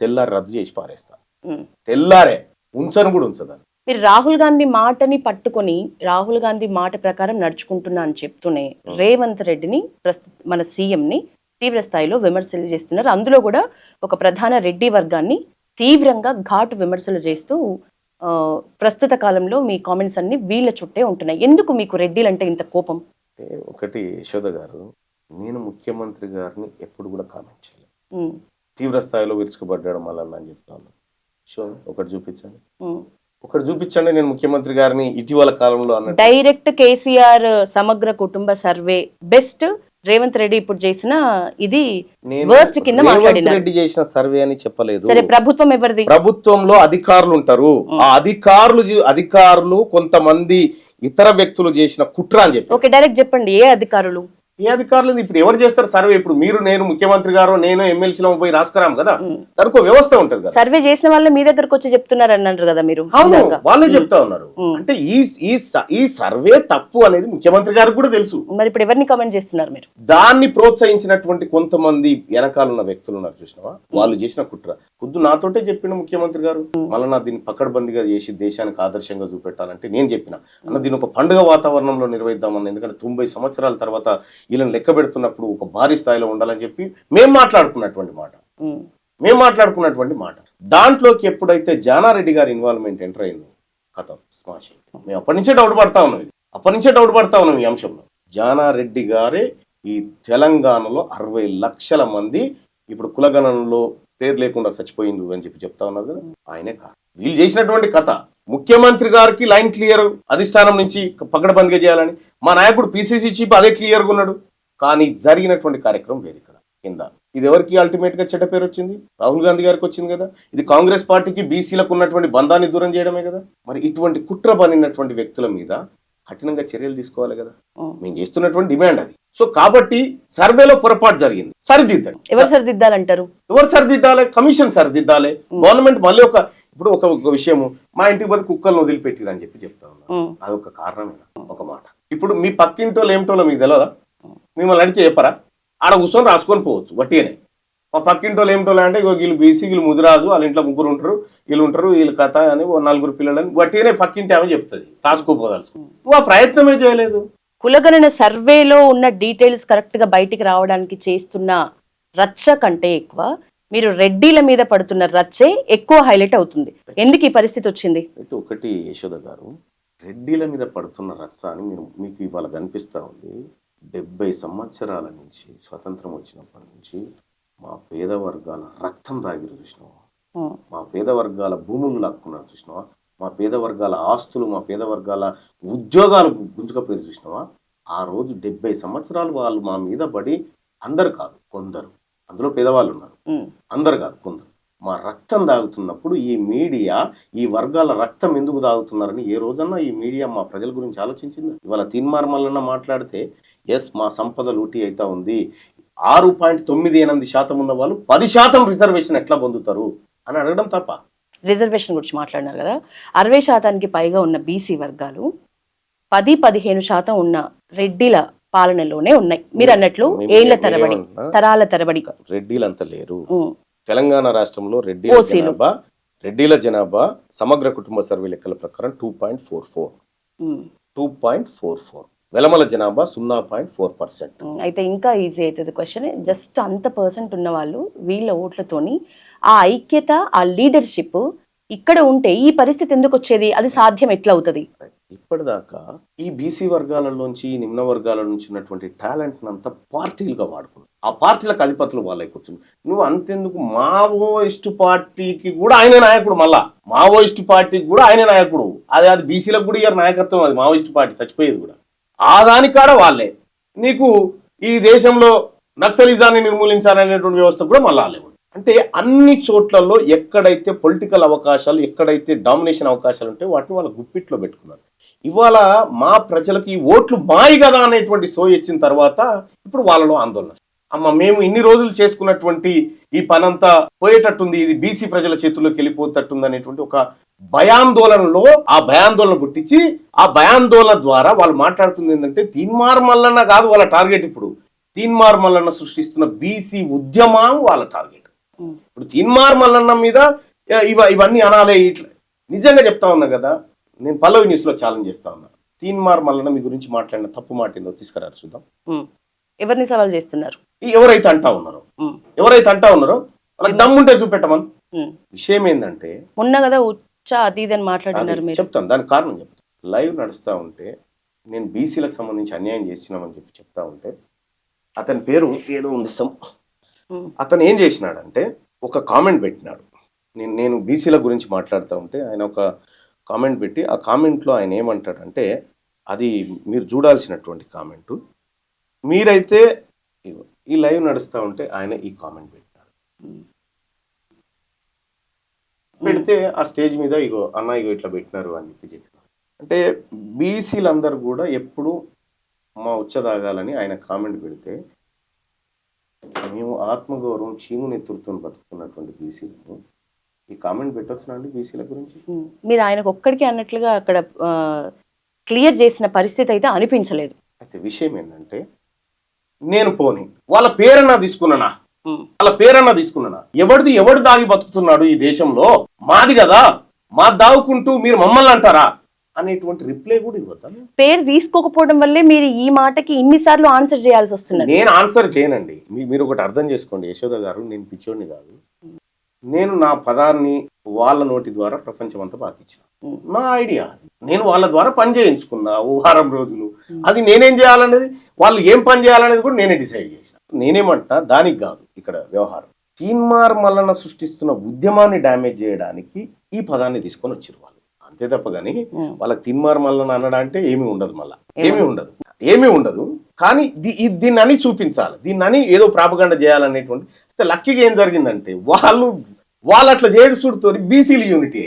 తెల్లారి రద్దు చేసి పారేస్తాను. తెల్లారే ఉంచను కూడా ఉంచదాన్ని. మీరు రాహుల్ గాంధీ మాటని పట్టుకొని రాహుల్ గాంధీ మాట ప్రకారం నడుచుకుంటున్నా అని చెప్తూనే రేవంత్ రెడ్డిని మన సీఎం ని తీవ్ర స్థాయిలో విమర్శలు చేస్తున్నారు. అందులో కూడా ఒక ప్రధాన రెడ్డి వర్గాన్ని తీవ్రంగా ఘాటు విమర్శలు చేస్తూ ప్రస్తుత కాలంలో మీ కామెంట్స్ అన్ని వీళ్ళ చుట్టే ఉంటున్నాయి. ఎందుకు మీకు రెడ్డిలంటే ఇంత కోపం? ఒకటి యశోద గారు, నేను ముఖ్యమంత్రి గారిని ఎప్పుడు కూడా కామెంట్ చేయలేదు. తీవ్ర స్థాయిలో విరుచుకుపడ్డాడు మళ్ళీ అని చెప్తాను. ఒకటి చూపించండి నేను ముఖ్యమంత్రి గారిని ఇటీవల కాలంలో అన్న డైరెక్ట్ కేసీఆర్ సమగ్ర కుటుంబ సర్వే బెస్ట్ రేవంత్ రెడ్డి ఇప్పుడు చేసిన ఇది వర్స్ట్ కింద మాట్లాడినారు. రెడ్డి చేసిన సర్వే అని చెప్పలేదు. సరే, ప్రభుత్వం ఎవరిది? ప్రభుత్వంలో అధికారులు ఉంటారు. ఆ అధికారులు కొంతమంది ఇతర వ్యక్తులు చేసిన కుట్ర అని చెప్పి. ఓకే, డైరెక్ట్ చెప్పండి, ఏ అధికారులు? ఏ అధికారులు ఇప్పుడు ఎవరు చేస్తారు సర్వే? ఇప్పుడు మీరు, నేను, ముఖ్యమంత్రి గారు, నేను ఎమ్మెల్సీలో పోయి రాసుకురాం కదా, దానికి వ్యవస్థ ఉంటుంది కదా. సర్వే చేసిన వాళ్ళే మీ దగ్గరకు వచ్చి చెప్తున్నారు అన్నారు కదా మీరు. అవును, వాళ్ళే చెప్తా ఉన్నారు. అంటే ఈ సర్వే తప్పు అనేది ముఖ్యమంత్రి గారికి కూడా తెలుసు. మరి ఇప్పుడు ఎవరిని కామెంట్ చేస్తున్నారు మీరు? దాన్ని ప్రోత్సహించినటువంటి కొంతమంది వెనకాల ఉన్న వ్యక్తులు ఉన్నారు చూసినావా, వాళ్ళు చేసిన కుట్ర. ఖుద్దు నాతోటే చెప్పిండు ముఖ్యమంత్రి గారు, మళ్ళీ నా దీన్ని పకడ్బందీగా చేసి దేశానికి ఆదర్శంగా చూపెట్టాలంటే నేను చెప్పిన అన్న దీని ఒక పండుగ వాతావరణంలో నిర్వహిద్దామన్న. ఎందుకంటే 90 సంవత్సరాల తర్వాత వీళ్ళని లెక్క పెడుతున్నప్పుడు ఒక భారీ స్థాయిలో ఉండాలని చెప్పి మేము మాట్లాడుకున్నటువంటి మాట. దాంట్లోకి ఎప్పుడైతే జానారెడ్డి గారి ఇన్వాల్వ్మెంట్ ఎంటర్ అయిందో కథం స్మాష్ అయింది. మేము అప్పటి నుంచే డౌట్ పడతా ఉన్నాం ఈ అంశంలో. జానారెడ్డి గారే ఈ తెలంగాణలో 60 లక్షల మంది ఇప్పుడు కులగణనలో పేరు లేకుండా చచ్చిపోయింది అని చెప్పి చెప్తా ఉన్నారు కదా, ఆయనే కాదు. వీళ్ళు చేసినటువంటి కథ ముఖ్యమంత్రి గారికి లైన్ క్లియర్, అధిష్టానం నుంచి పకడ్బందీగా చేయాలని. మా నాయకుడు పిసిసి చీఫ్ అదే క్లియర్గా ఉన్నాడు. కానీ జరిగినటువంటి కార్యక్రమం వేరు. ఇక్కడ కింద ఇది ఎవరికి అల్టిమేట్ గా చెడ్డ పేరు వచ్చింది? రాహుల్ గాంధీ గారికి వచ్చింది కదా. ఇది కాంగ్రెస్ పార్టీకి బీసీలకు ఉన్నటువంటి బంధాన్ని దూరం చేయడమే కదా. మరి ఇటువంటి కుట్ర పనినటువంటి వ్యక్తుల మీద కఠినంగా చర్యలు తీసుకోవాలి కదా. మేము చేస్తున్నటువంటి డిమాండ్ అది. సో కాబట్టి సర్వేలో పొరపాటు జరిగింది, సరిదిద్దండి. ఎవరు సరిదిద్దాలంటారు? ఎవరు సరిదిద్దాలి? కమిషన్ సరిదిద్దాలి. గవర్నమెంట్ మళ్ళీ ఇప్పుడు ఒక విషయము, మా ఇంటికి పోతే కుక్కలను వదిలిపెట్టిరు అని చెప్తా ఉన్నాను. అదొక కారణమేనా? ఒక మాట. ఇప్పుడు మీ పక్కింటోళ్ళు ఏమిటోలో మీకు తెలియదా? మిమ్మల్ని అడిగితే చెప్పరా? ఆడ కూర్చొని రాసుకొని పోవచ్చు వట్టిగానే. మా పక్కింటోళ్ళు ఏమిటోళ్ళు అంటే వీళ్ళు బీసీ, వీళ్ళు ముదిరాజు, వాళ్ళ ఇంట్లో ముగ్గురు ఉంటారు, వీళ్ళు కథ అని 4 పిల్లలని వట్టిగానే పక్కింటి ఆమె చెప్తుంది, రాసుకోపోదాల్సుకుని. నువ్వు ఆ ప్రయత్నమే చేయలేదు. కులగణన సర్వేలో ఉన్న డీటెయిల్స్ కరెక్ట్ గా బయటికి రావడానికి చేస్తున్న రచ్చ కంటే ఎక్కువ మీరు రెడ్డిల మీద పడుతున్న రచ్చే ఎక్కువ హైలైట్ అవుతుంది. ఎందుకు ఈ పరిస్థితి వచ్చింది? ఒకటి యశోద గారు, రెడ్డిల మీద పడుతున్న రచ్చ అని మీకు ఇవాళ కనిపిస్తా ఉంది. 70 సంవత్సరాల నుంచి స్వతంత్రం వచ్చినప్పటి నుంచి మా పేద వర్గాల రక్తం తాగిరు చూసినావా? మా పేద వర్గాల భూములు లాక్కున్నారు చూసినావా? మా పేద వర్గాల ఆస్తులు, మా పేద వర్గాల ఉద్యోగాలు గుంజుకపోయి చూసినావా? ఆ రోజు 70 సంవత్సరాలు వాళ్ళు మా మీద పడి, అందరు కాదు కొందరు, అందులో పేదవాళ్ళు ఉన్నారు, అందరు కాదు కొందరు, మా రక్తం తాగుతున్నప్పుడు ఈ మీడియా ఈ వర్గాల రక్తం ఎందుకు తాగుతున్నారని ఏ రోజన్నా ఈ మీడియా మా ప్రజల గురించి ఆలోచించింది? ఇవాళ తీన్మార్ మల్లన్న మాట్లాడితే ఎస్ మా సంపద లూటీ అయితే ఉంది, 6.98% ఉన్న వాళ్ళు 10% రిజర్వేషన్ ఎట్లా పొందుతారు అని అడగడం తప్ప. రిజర్వేషన్ గురించి మాట్లాడినారు కదా, 60% పైగా ఉన్న బీసీ వర్గాలు 10-15% ఉన్న రెడ్డిల పాలనలోనే ఉన్నాయి. మీరు అన్నట్లు ఏళ్ల తరబడి, తరాల తరబడి. రెడ్డిలంతా లేరు. తెలంగాణ రాష్ట్రంలో రెడ్డిల జనాభా సమగ్ర కుటుంబ సర్వే లెక్కల ప్రకారం 2.44. వెలమల జనాభా 0.4%. అయితే ఇంకా ఈజీ అవుతుంది క్వశ్చన్. జస్ట్ అంత పర్సెంట్ ఉన్న వాళ్ళు వీళ్ళ ఓట్లతోని ఆ ఐక్యత, ఆ లీడర్షిప్ ఇక్కడ ఉంటే ఈ పరిస్థితి ఎందుకు వచ్చేది? అది సాధ్యం ఎట్లా అవుతుంది? ఇప్పటిదాకా ఈ బీసీ వర్గాలలోంచి, నిమ్న వర్గాల నుంచి ఉన్నటువంటి టాలెంట్ అంతా పార్టీలుగా వాడుకున్నారు. ఆ పార్టీలకు అధిపతులు వాళ్ళే కూర్చుని. నువ్వు అంతెందుకు, మావోయిస్టు పార్టీకి కూడా ఆయన నాయకుడు, మళ్ళా మావోయిస్టు పార్టీకి కూడా ఆయన నాయకుడు. అది బీసీలకు కూడా ఇయ్యారు నాయకత్వం. అది మావోయిస్టు పార్టీ చచ్చిపోయేది కూడా ఆ దానికాడ వాళ్ళే. నీకు ఈ దేశంలో నక్సలిజాన్ని నిర్మూలించాలనేటువంటి వ్యవస్థ కూడా మళ్ళా వాళ్ళే. అంటే అన్ని చోట్లలో ఎక్కడైతే పొలిటికల్ అవకాశాలు, ఎక్కడైతే డామినేషన్ అవకాశాలు ఉంటే వాటిని వాళ్ళ గుప్పిట్లో పెట్టుకున్నారు. ఇవాళ మా ప్రజలకు ఈ ఓట్లు మాయి కదా అనేటువంటి సోయి వచ్చిన తర్వాత ఇప్పుడు వాళ్ళలో ఆందోళన. అమ్మ మేము ఇన్ని రోజులు చేసుకున్నటువంటి ఈ పనంతా పోయేటట్టుంది, ఇది బీసీ ప్రజల చేతుల్లోకి వెళ్ళిపోతట్టుంది అనేటువంటి ఒక భయాందోళనలో ఆ భయాందోళన పుట్టించి, ఆ భయాందోళన ద్వారా వాళ్ళు మాట్లాడుతుంది ఏంటంటే తీన్మార్ మల్లన్న కాదు వాళ్ళ టార్గెట్. ఇప్పుడు తీన్మార్ మల్లన్న సృష్టిస్తున్న బీసీ ఉద్యమం వాళ్ళ టార్గెట్. ఇప్పుడు తీన్మార్ మల్లన్న మీద ఇవన్నీ అనాలే. ఇట్లా నిజంగా చెప్తా ఉన్నా కదా, నేను పల్లవి న్యూస్ లో ఛాలెంజ్ చేస్తా ఉన్నా. తీన్మార్ మల్లన్న మీ గురించి మాట్లాడిన తప్పు మాట ఏందో తీసుకురారు చూద్దాం. ఎవరిని సవాల్ చేస్తున్నారు? ఎవరైతే అంటా ఉన్నారో వాళ్ళకి దమ్ముంటే చూపెట్టమని. విషయం ఏంటంటే మొన్న కదా అది ఇదని మాట్లాడినారు. చెప్తాను, దానికి కారణం చెప్తాను. లైవ్ నడుస్తూ ఉంటే నేను బీసీలకు సంబంధించి అన్యాయం చేస్తున్నామని చెప్తా ఉంటే అతని పేరు ఏదో ఉండిస్తాం. అతను ఏం చేసినాడంటే ఒక కామెంట్ పెట్టినాడు. నేను బీసీల గురించి మాట్లాడుతూ ఉంటే ఆయన ఒక కామెంట్ పెట్టి, ఆ కామెంట్లో ఆయన ఏమంటాడంటే, అది మీరు చూడాల్సినటువంటి కామెంటు. మీరైతే ఈ లైవ్ నడుస్తూ ఉంటే ఆయన ఈ కామెంట్ పెట్టినాడు. పెడితే ఆ స్టేజ్ మీద ఇగో ఇట్లా పెట్టినారు అని చెప్పినారు. అంటే బీసీలందరూ కూడా ఎప్పుడు మా ఉచ్చదాగాలని ఆయన కామెంట్ పెడితే, మేము ఆత్మగౌరవం చీము నెత్తురుతో బతుకుతున్నటువంటి బీసీలను ఈ కామెంట్ పెట్టొచ్చునా అండి బీసీల గురించి? మీరు ఆయనకు ఒక్కడికి అన్నట్లుగా అక్కడ క్లియర్ చేసిన పరిస్థితి అయితే అనిపించలేదు. అయితే విషయం ఏంటంటే, నేను పోని వాళ్ళ పేరన్నా తీసుకున్నానా, ఎవడు దాగి బతుకుతున్నాడు ఈ దేశంలో? మాది కదా, మా దావుకుంటూ మీరు మమ్మల్ని అంటారా అనేటువంటి రిప్లై కూడా ఇవ్వద్దా? పేరు తీసుకోకపోవడం వల్లే మీరు ఈ మాటకి ఇన్నిసార్లు ఆన్సర్ చేయాల్సి వస్తుంది. నేను ఆన్సర్ చేయనండి. మీరు ఒకటి అర్థం చేసుకోండి యశోద గారు, నేను పిచ్చోడిని కాదు. నేను నా పదాన్ని వాళ్ళ నోటి ద్వారా ప్రపంచం అంతా పాకించిన నా ఐడియా. నేను వాళ్ళ ద్వారా పని చేయించుకున్నా వారం రోజులు. అది నేనేం చేయాలనేది, వాళ్ళు ఏం పని చేయాలనేది కూడా నేనే డిసైడ్ చేశాను. నేనేమంటున్నా, దానికి కాదు ఇక్కడ వ్యవహారం. తీన్మార్ మల్లన్న సృష్టిస్తున్న ఉద్యమాన్ని డ్యామేజ్ చేయడానికి ఈ పదాన్ని తీసుకొని వచ్చారు వాళ్ళు, అంతే తప్ప. కానీ వాళ్ళకి తీన్మార్ మల్లన్న అనడా అంటే ఏమీ ఉండదు, మళ్ళా ఏమీ ఉండదు. కానీ దీన్ని అని చూపించాలి, దీన్ని అని ఏదో ప్రాపగండ చేయాలనేటువంటి. అయితే లక్కీగా ఏం జరిగిందంటే వాళ్ళు అట్లా చేయడు చూడుతో బీసీలు యూనిటీ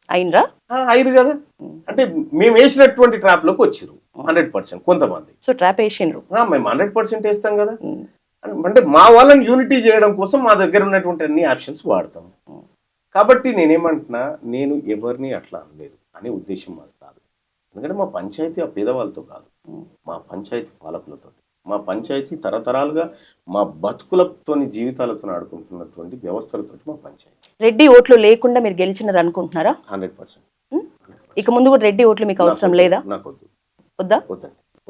అయినరా అయ్యారు కదా. అంటే మేము వేసినటువంటి ట్రాప్ లోకి వచ్చారు 100% కొంతమంది. సో ట్రాప్ వేసిండ్రు, మేము 100% వేస్తాం కదా. అంటే మా వాళ్ళని యూనిటీ చేయడం కోసం మా దగ్గర ఉన్నటువంటి అన్ని ఆప్షన్స్ వాడతాం. కాబట్టి నేనేమంటున్నా, నేను ఎవరిని అట్లా అనలేదు అనే ఉద్దేశం మాది కాదు. ఎందుకంటే మా పంచాయతీ ఆ పేదవాళ్ళతో కాదు, మా పంచాయతీ పాలకులతో, మా పంచాయతీ తరతరాలుగా మా బతుకులతోని జీవితాలతో ఆడుకుంటున్నటువంటి వ్యవస్థలతో మా పంచాయతీ. రెడ్డి ఓట్లు లేకుండా మీరు గెలిచినారు అనుకుంటున్నారా? 100%. ఇక ముందు కూడా రెడ్డి ఓట్లు మీకు అవసరం లేదా? నాకు వద్దు, వద్దా?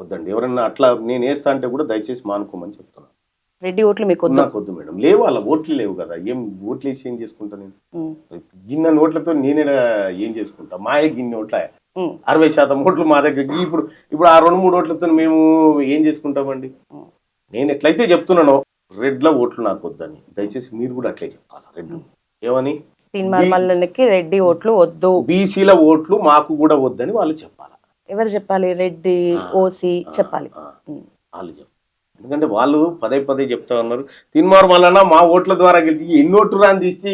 వద్దండి. ఎవరన్నా అట్లా నేను వేస్తా అంటే కూడా దయచేసి మానుకోమని చెప్తున్నాను. రెడ్డి ఓట్లు మీకు వద్దు? నాకు వద్దు మేడం. లేవు, అలా ఓట్లు లేవు కదా. ఏం ఓట్లు వేసి ఏం చేసుకుంటా నేను? గిన్నె నోట్లతో నేనే ఏం చేసుకుంటా? మాయ గిన్నె ఓట్ల 60% ఓట్లు మా దగ్గర. ఇప్పుడు ఆ 2-3 ఓట్లతో మేము ఏం చేసుకుంటామండి? నేను ఎట్లయితే చెప్తున్నానో రెడ్ల ఓట్లు నాకు వద్దని, దయచేసి మీరు కూడా అట్లే చెప్పాలి. రెడ్లు ఏమని మల్లన్నకి రెడ్డి ఓట్లు వద్దు, బీసీల ఓట్లు మాకు కూడా వద్దని వాళ్ళు చెప్పాలి. ఎవరు చెప్పాలి? రెడ్డి ఓసీ చెప్పాలి. వాళ్ళు చెప్పాలి. ఎందుకంటే వాళ్ళు పదే చెప్తా ఉన్నారు, తీన్మార్ మల్లన్న మా ఓట్ల ద్వారా గెలిచి ఎన్ని ఓట్లు రాని తీసి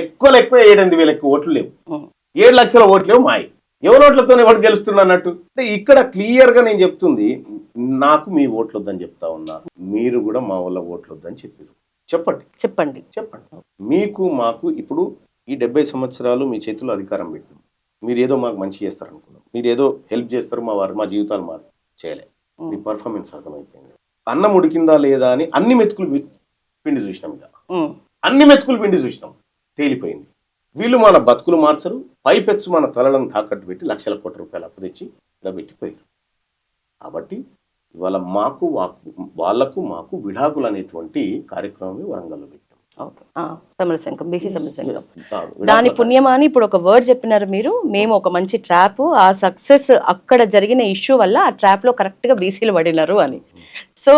ఎక్కువ 7,000 ఓట్లు లేవు, 7 లక్షల ఓట్లు లేవు మాయి. ఎవరి ఓట్లతో ఎవరు గెలుస్తున్నా అన్నట్టు. అంటే ఇక్కడ క్లియర్ గా నేను చెప్తుంది, నాకు మీ ఓట్లు వద్దని చెప్తా ఉన్నా, మీరు కూడా మా వాళ్ళ ఓట్లు వద్దని చెప్పారు. చెప్పండి. మీకు మాకు ఇప్పుడు ఈ 70 సంవత్సరాలు మీ చేతిలో అధికారం పెట్టినాం. మీరు ఏదో మాకు మంచి చేస్తారు అనుకున్నాం, మీరు ఏదో హెల్ప్ చేస్తారు, మా జీవితాలు చేయలే. మీ పర్ఫార్మెన్స్ అర్థమైపోయింది. అన్నం ఉడికిందా లేదా అని అన్ని మెతుకులు పిండి చూసినాం. ఇక అన్ని మెతుకులు పిండి చూసినాం, తేలిపోయింది. వీళ్ళు మన బతుకులు మార్చరు, పైపెచ్చు మన తలలను తాకట్టు పెట్టి లక్షల కోట్ల రూపాయలు అప్పు తెచ్చి ఇలా పెట్టిపోయారు. కాబట్టి ఇవాళ వాళ్లకు మాకు విడాకులు అనేటువంటి కార్యక్రమం వరంగల్లో పెట్టాం. బీసీ సమరశంఖం. దాని పుణ్యమాని ఇప్పుడు ఒక వర్డ్ చెప్పినారు మీరు, మేము ఒక మంచి ట్రాప్, ఆ సక్సెస్ అక్కడ జరిగిన ఇష్యూ వల్ల ఆ ట్రాప్ లో కరెక్ట్ గా బీసీలు పడినారు అని. సో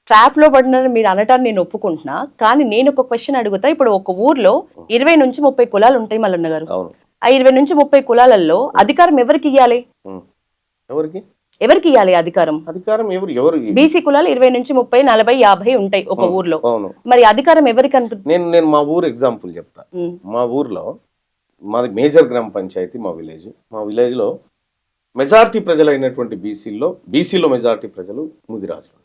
ట్రాప్ లో పడినారు మీరు అనటాన్ని నేను ఒప్పుకుంటున్నా, కానీ నేను ఒక క్వశ్చన్ అడుగుతా. ఇప్పుడు ఒక ఊర్లో 20 నుంచి 30 కులాలు ఉంటాయి మల్లన్న గారు. ఆ 20 నుంచి 30 కులాలలో అధికారం ఎవరికి ఇవ్వాలి? ఎవరికి ఇవ్వాలి అధికారం? ఎవరు బీసీ కులాలు 20 నుంచి 30, 40, 50 ఉంటాయి ఒక ఊర్లో. మరి అధికారం ఎవరికి అనుకుంటుంది? నేను మా ఊరు ఎగ్జాంపుల్ చెప్తా. మా ఊర్లో మాది మేజర్ గ్రామ పంచాయతీ. మా విలేజ్ లో మెజారిటీ ప్రజలు అయినటువంటి బీసీలో మెజారిటీ ప్రజలు ముదిరాజులు.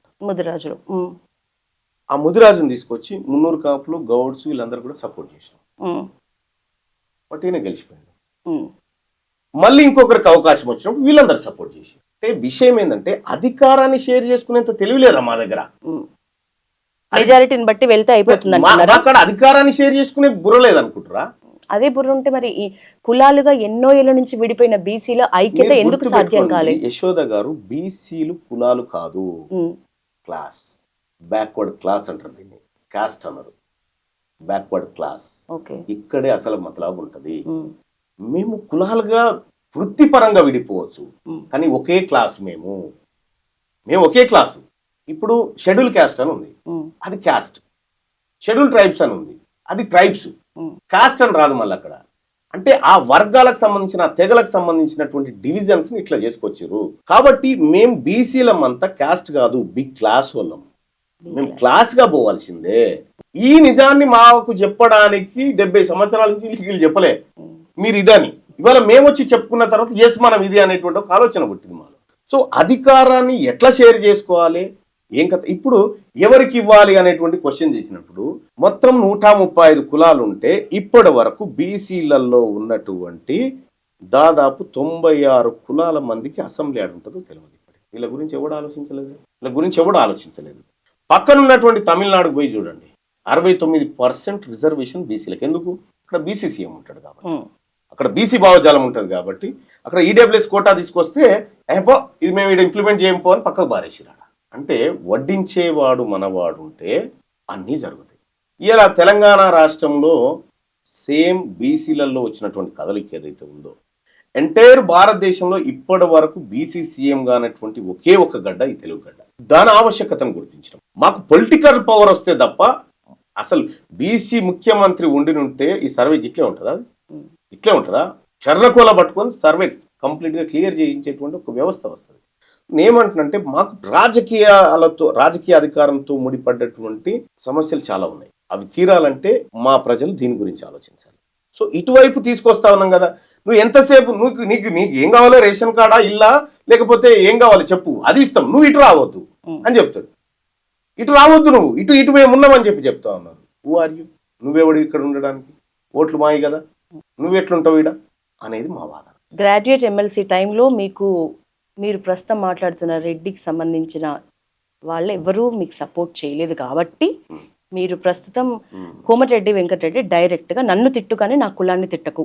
ఆ ముదిరాజును తీసుకొచ్చి 300 కాపులు, గౌడ్స్ వీళ్ళందరూ కూడా సపోర్ట్ చేసినాం. బట్ ఈయన గెలిచిపోయాడు. మళ్ళీ ఇంకొకరికి అవకాశం వచ్చినప్పుడు వీళ్ళందరూ సపోర్ట్ చేసి. అంటే విషయం ఏంటంటే అధికారాన్ని షేర్ చేసుకునేంత తెలివి లేదా మా దగ్గర. మెజారిటీని బట్టి వెళ్తే అయిపోతుంది. అక్కడ అధికారాన్ని షేర్ చేసుకునే బుర్ర లేదనుకుంటారా? అదే బుర్ర ఉంటే మరి ఈ కులాలుగా ఎన్నో ఏళ్ల నుంచి విడిపోయిన బీసీల ఐక్యత ఎందుకు సాధ్యం కాలేదు? యశోద గారు, బీసీలు కులాలు కాదు, క్లాస్, బ్యాక్వర్డ్ క్లాస్ అంటారు దీన్ని, కాస్ట్ అన్నారు, బ్యాక్వర్డ్ క్లాస్. ఇక్కడే అసలు మతలాబు ఉంటది. మేము కులాలుగా వృత్తిపరంగా విడిపోవచ్చు, కానీ ఒకే క్లాస్. మేము ఒకే క్లాసు. ఇప్పుడు షెడ్యూల్ క్యాస్ట్ అని ఉంది, అది క్యాస్ట్. షెడ్యూల్ ట్రైబ్స్ అని ఉంది, అది ట్రైబ్స్. కాస్ట్ అని రాదు మళ్ళీ అక్కడ. అంటే ఆ వర్గాలకు సంబంధించిన, తెగలకు సంబంధించినటువంటి డివిజన్స్ ని ఇట్లా చేసుకొచ్చారు. కాబట్టి మేము బీసీలం అంతా క్యాస్ట్ కాదు, బిగ్ క్లాస్ వాళ్ళం. మేము క్లాస్ గా పోవాల్సిందే. ఈ నిజాన్ని మాకు చెప్పడానికి 70 సంవత్సరాల నుంచి వీళ్ళు చెప్పలే మీరు ఇదని. ఇవాళ మేము వచ్చి చెప్పుకున్న తర్వాత ఎస్ మనం ఇది అనేటువంటి ఒక ఆలోచన పుట్టింది మాలో. సో అధికారాన్ని ఎట్లా షేర్ చేసుకోవాలి, ఏం కథ, ఇప్పుడు ఎవరికి ఇవ్వాలి అనేటువంటి క్వశ్చన్ చేసినప్పుడు మొత్తం 135 కులాలు ఉంటే ఇప్పటి వరకు బీసీలలో ఉన్నటువంటి దాదాపు 96 కులాల మందికి అసెంబ్లీ ఆడ ఉంటుందో తెలియదు. వీళ్ళ గురించి ఎవడు ఆలోచించలేదు. పక్కనున్నటువంటి తమిళనాడుకు పోయి చూడండి, 69% రిజర్వేషన్ బీసీలకు. ఎందుకు? అక్కడ బీసీ సీఎం ఉంటాడు కాబట్టి, అక్కడ బీసీ భావజాలం ఉంటుంది కాబట్టి, అక్కడ ఈడబ్ల్యూఎస్ కోటా తీసుకొస్తే ఏపో ఇది మేము ఇక్కడ ఇంప్లిమెంట్ చేయకపో అని పక్కకు బారేసిరా. అంటే వడ్డించేవాడు మనవాడు ఉంటే అన్నీ జరుగుతాయి. ఇలా తెలంగాణ రాష్ట్రంలో సేమ్ బీసీలలో వచ్చినటువంటి కదలిక ఏదైతే ఉందో, ఎంటైర్ భారతదేశంలో ఇప్పటి వరకు బీసీ సీఎం గానటువంటి ఒకే ఒక గడ్డ ఈ తెలుగు గడ్డ. దాని ఆవశ్యకతను గుర్తించడం. మాకు పొలిటికల్ పవర్ వస్తే తప్ప అసలు బీసీ ముఖ్యమంత్రి ఉండినుంటే ఈ సర్వే ఇట్లే ఉంటుందా? చర్ణకోల పట్టుకొని సర్వే కంప్లీట్ గా క్లియర్ చేయించేటువంటి ఒక వ్యవస్థ వస్తుంది. నేనేమంటున్నంటే మాకు రాజకీయ అధికారంతో ముడిపడ్డటువంటి సమస్యలు చాలా ఉన్నాయి. అవి తీరాలంటే మా ప్రజలు దీని గురించి ఆలోచించాలి. సో ఇటువైపు తీసుకొస్తా ఉన్నాం కదా. నువ్వు ఎంతసేపు నీకు ఏం కావాలో, రేషన్ కార్డా, ఇల్లా, లేకపోతే ఏం కావాలి చెప్పు, అది ఇస్తాం, నువ్వు ఇటు రావద్దు అని చెప్తాడు. ఇటు రావద్దు, నువ్వు ఇటు మేము ఉన్నామని చెప్తా ఉన్నారు. Who are you? నువ్వెవడు ఇక్కడ ఉండడానికి? ఓట్లు మాయి కదా, నువ్వెట్లుంటావు ఇడ అనేది మా వాదన. గ్రాడ్యుయేట్ ఎమ్మెల్సీ టైంలో మీరు ప్రస్తుతం మాట్లాడుతున్న రెడ్డికి సంబంధించిన వాళ్ళు ఎవరూ మీకు సపోర్ట్ చేయలేదు కాబట్టి మీరు ప్రస్తుతం కోమటిరెడ్డి వెంకటరెడ్డి డైరెక్ట్ గా నన్ను తిట్టు కానీ నా కులాన్ని తిట్టకు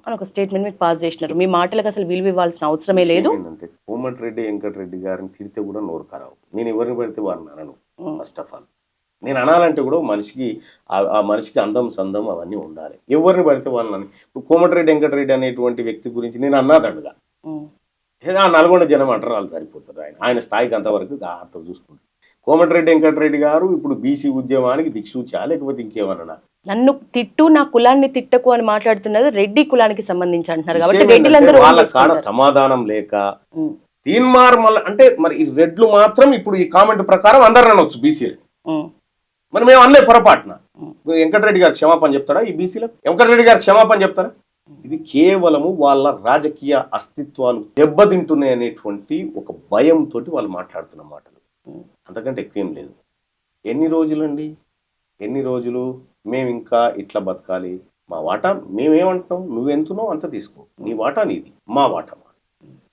అని ఒక స్టేట్మెంట్ మీకు పాస్ చేసినారు. మీ మాటలకు అసలు విలువ ఇవ్వాల్సిన అవసరమే లేదు. ఏంటంటే కోమటిరెడ్డి వెంకటరెడ్డి గారిని తిడితే కూడా నోరు ఖరావు. నేను ఎవరిని పడితే వారిని అనను. ఫస్ట్ ఆఫ్ ఆల్ నేను అనాలంటే కూడా మనిషికి ఆ మనిషికి అందం సందం అవన్నీ ఉండాలి. ఎవరిని పడితే వాళ్ళని. కోమటిరెడ్డి వెంకటరెడ్డి అనేటువంటి వ్యక్తి గురించి నేను అన్నాదండుగా ఏదో ఆ నల్గొండ జనం అంటారు, వాళ్ళు సరిపోతారు. ఆయన స్థాయికి అంతవరకు అంత చూసుకుంటారు. కోమటిరెడ్డి వెంకటరెడ్డి గారు ఇప్పుడు బీసీ ఉద్యమానికి దిక్సూచా లేకపోతే ఇంకేమన్నా? నన్ను తిట్టు నా కులాన్ని తిట్టకు అని మాట్లాడుతున్నది రెడ్డి కులానికి సంబంధించి అంటున్నారు కాబట్టి రెడ్డిలందరూ వాళ్ళ కాడ సమాధానం లేక తీన్మార్ మళ్ళీ అంటే మరి ఈ రెడ్లు మాత్రం ఇప్పుడు ఈ కామెంట్ ప్రకారం అందరు అనొచ్చు బీసీలు. మరి మేము అనలే పొరపాటున. వెంకటరెడ్డి గారు క్షమాపణ చెప్తాడా ఈ బీసీలకు? వెంకటరెడ్డి గారు క్షమాపణ చెప్తారా? ఇది కేవలము వాళ్ళ రాజకీయ అస్తిత్వాలు దెబ్బతింటున్నాయి అనేటువంటి ఒక భయంతో వాళ్ళు మాట్లాడుతున్న మాటలు, అంతకంటే ఎక్కువేం లేదు. ఎన్ని రోజులండి, ఎన్ని రోజులు మేము ఇంకా ఇట్లా బతకాలి? మా వాటా మేమేమంటున్నాం, నువ్వెంతునో అంత తీసుకో, నీ వాటా నీది, మా వాటా మాది.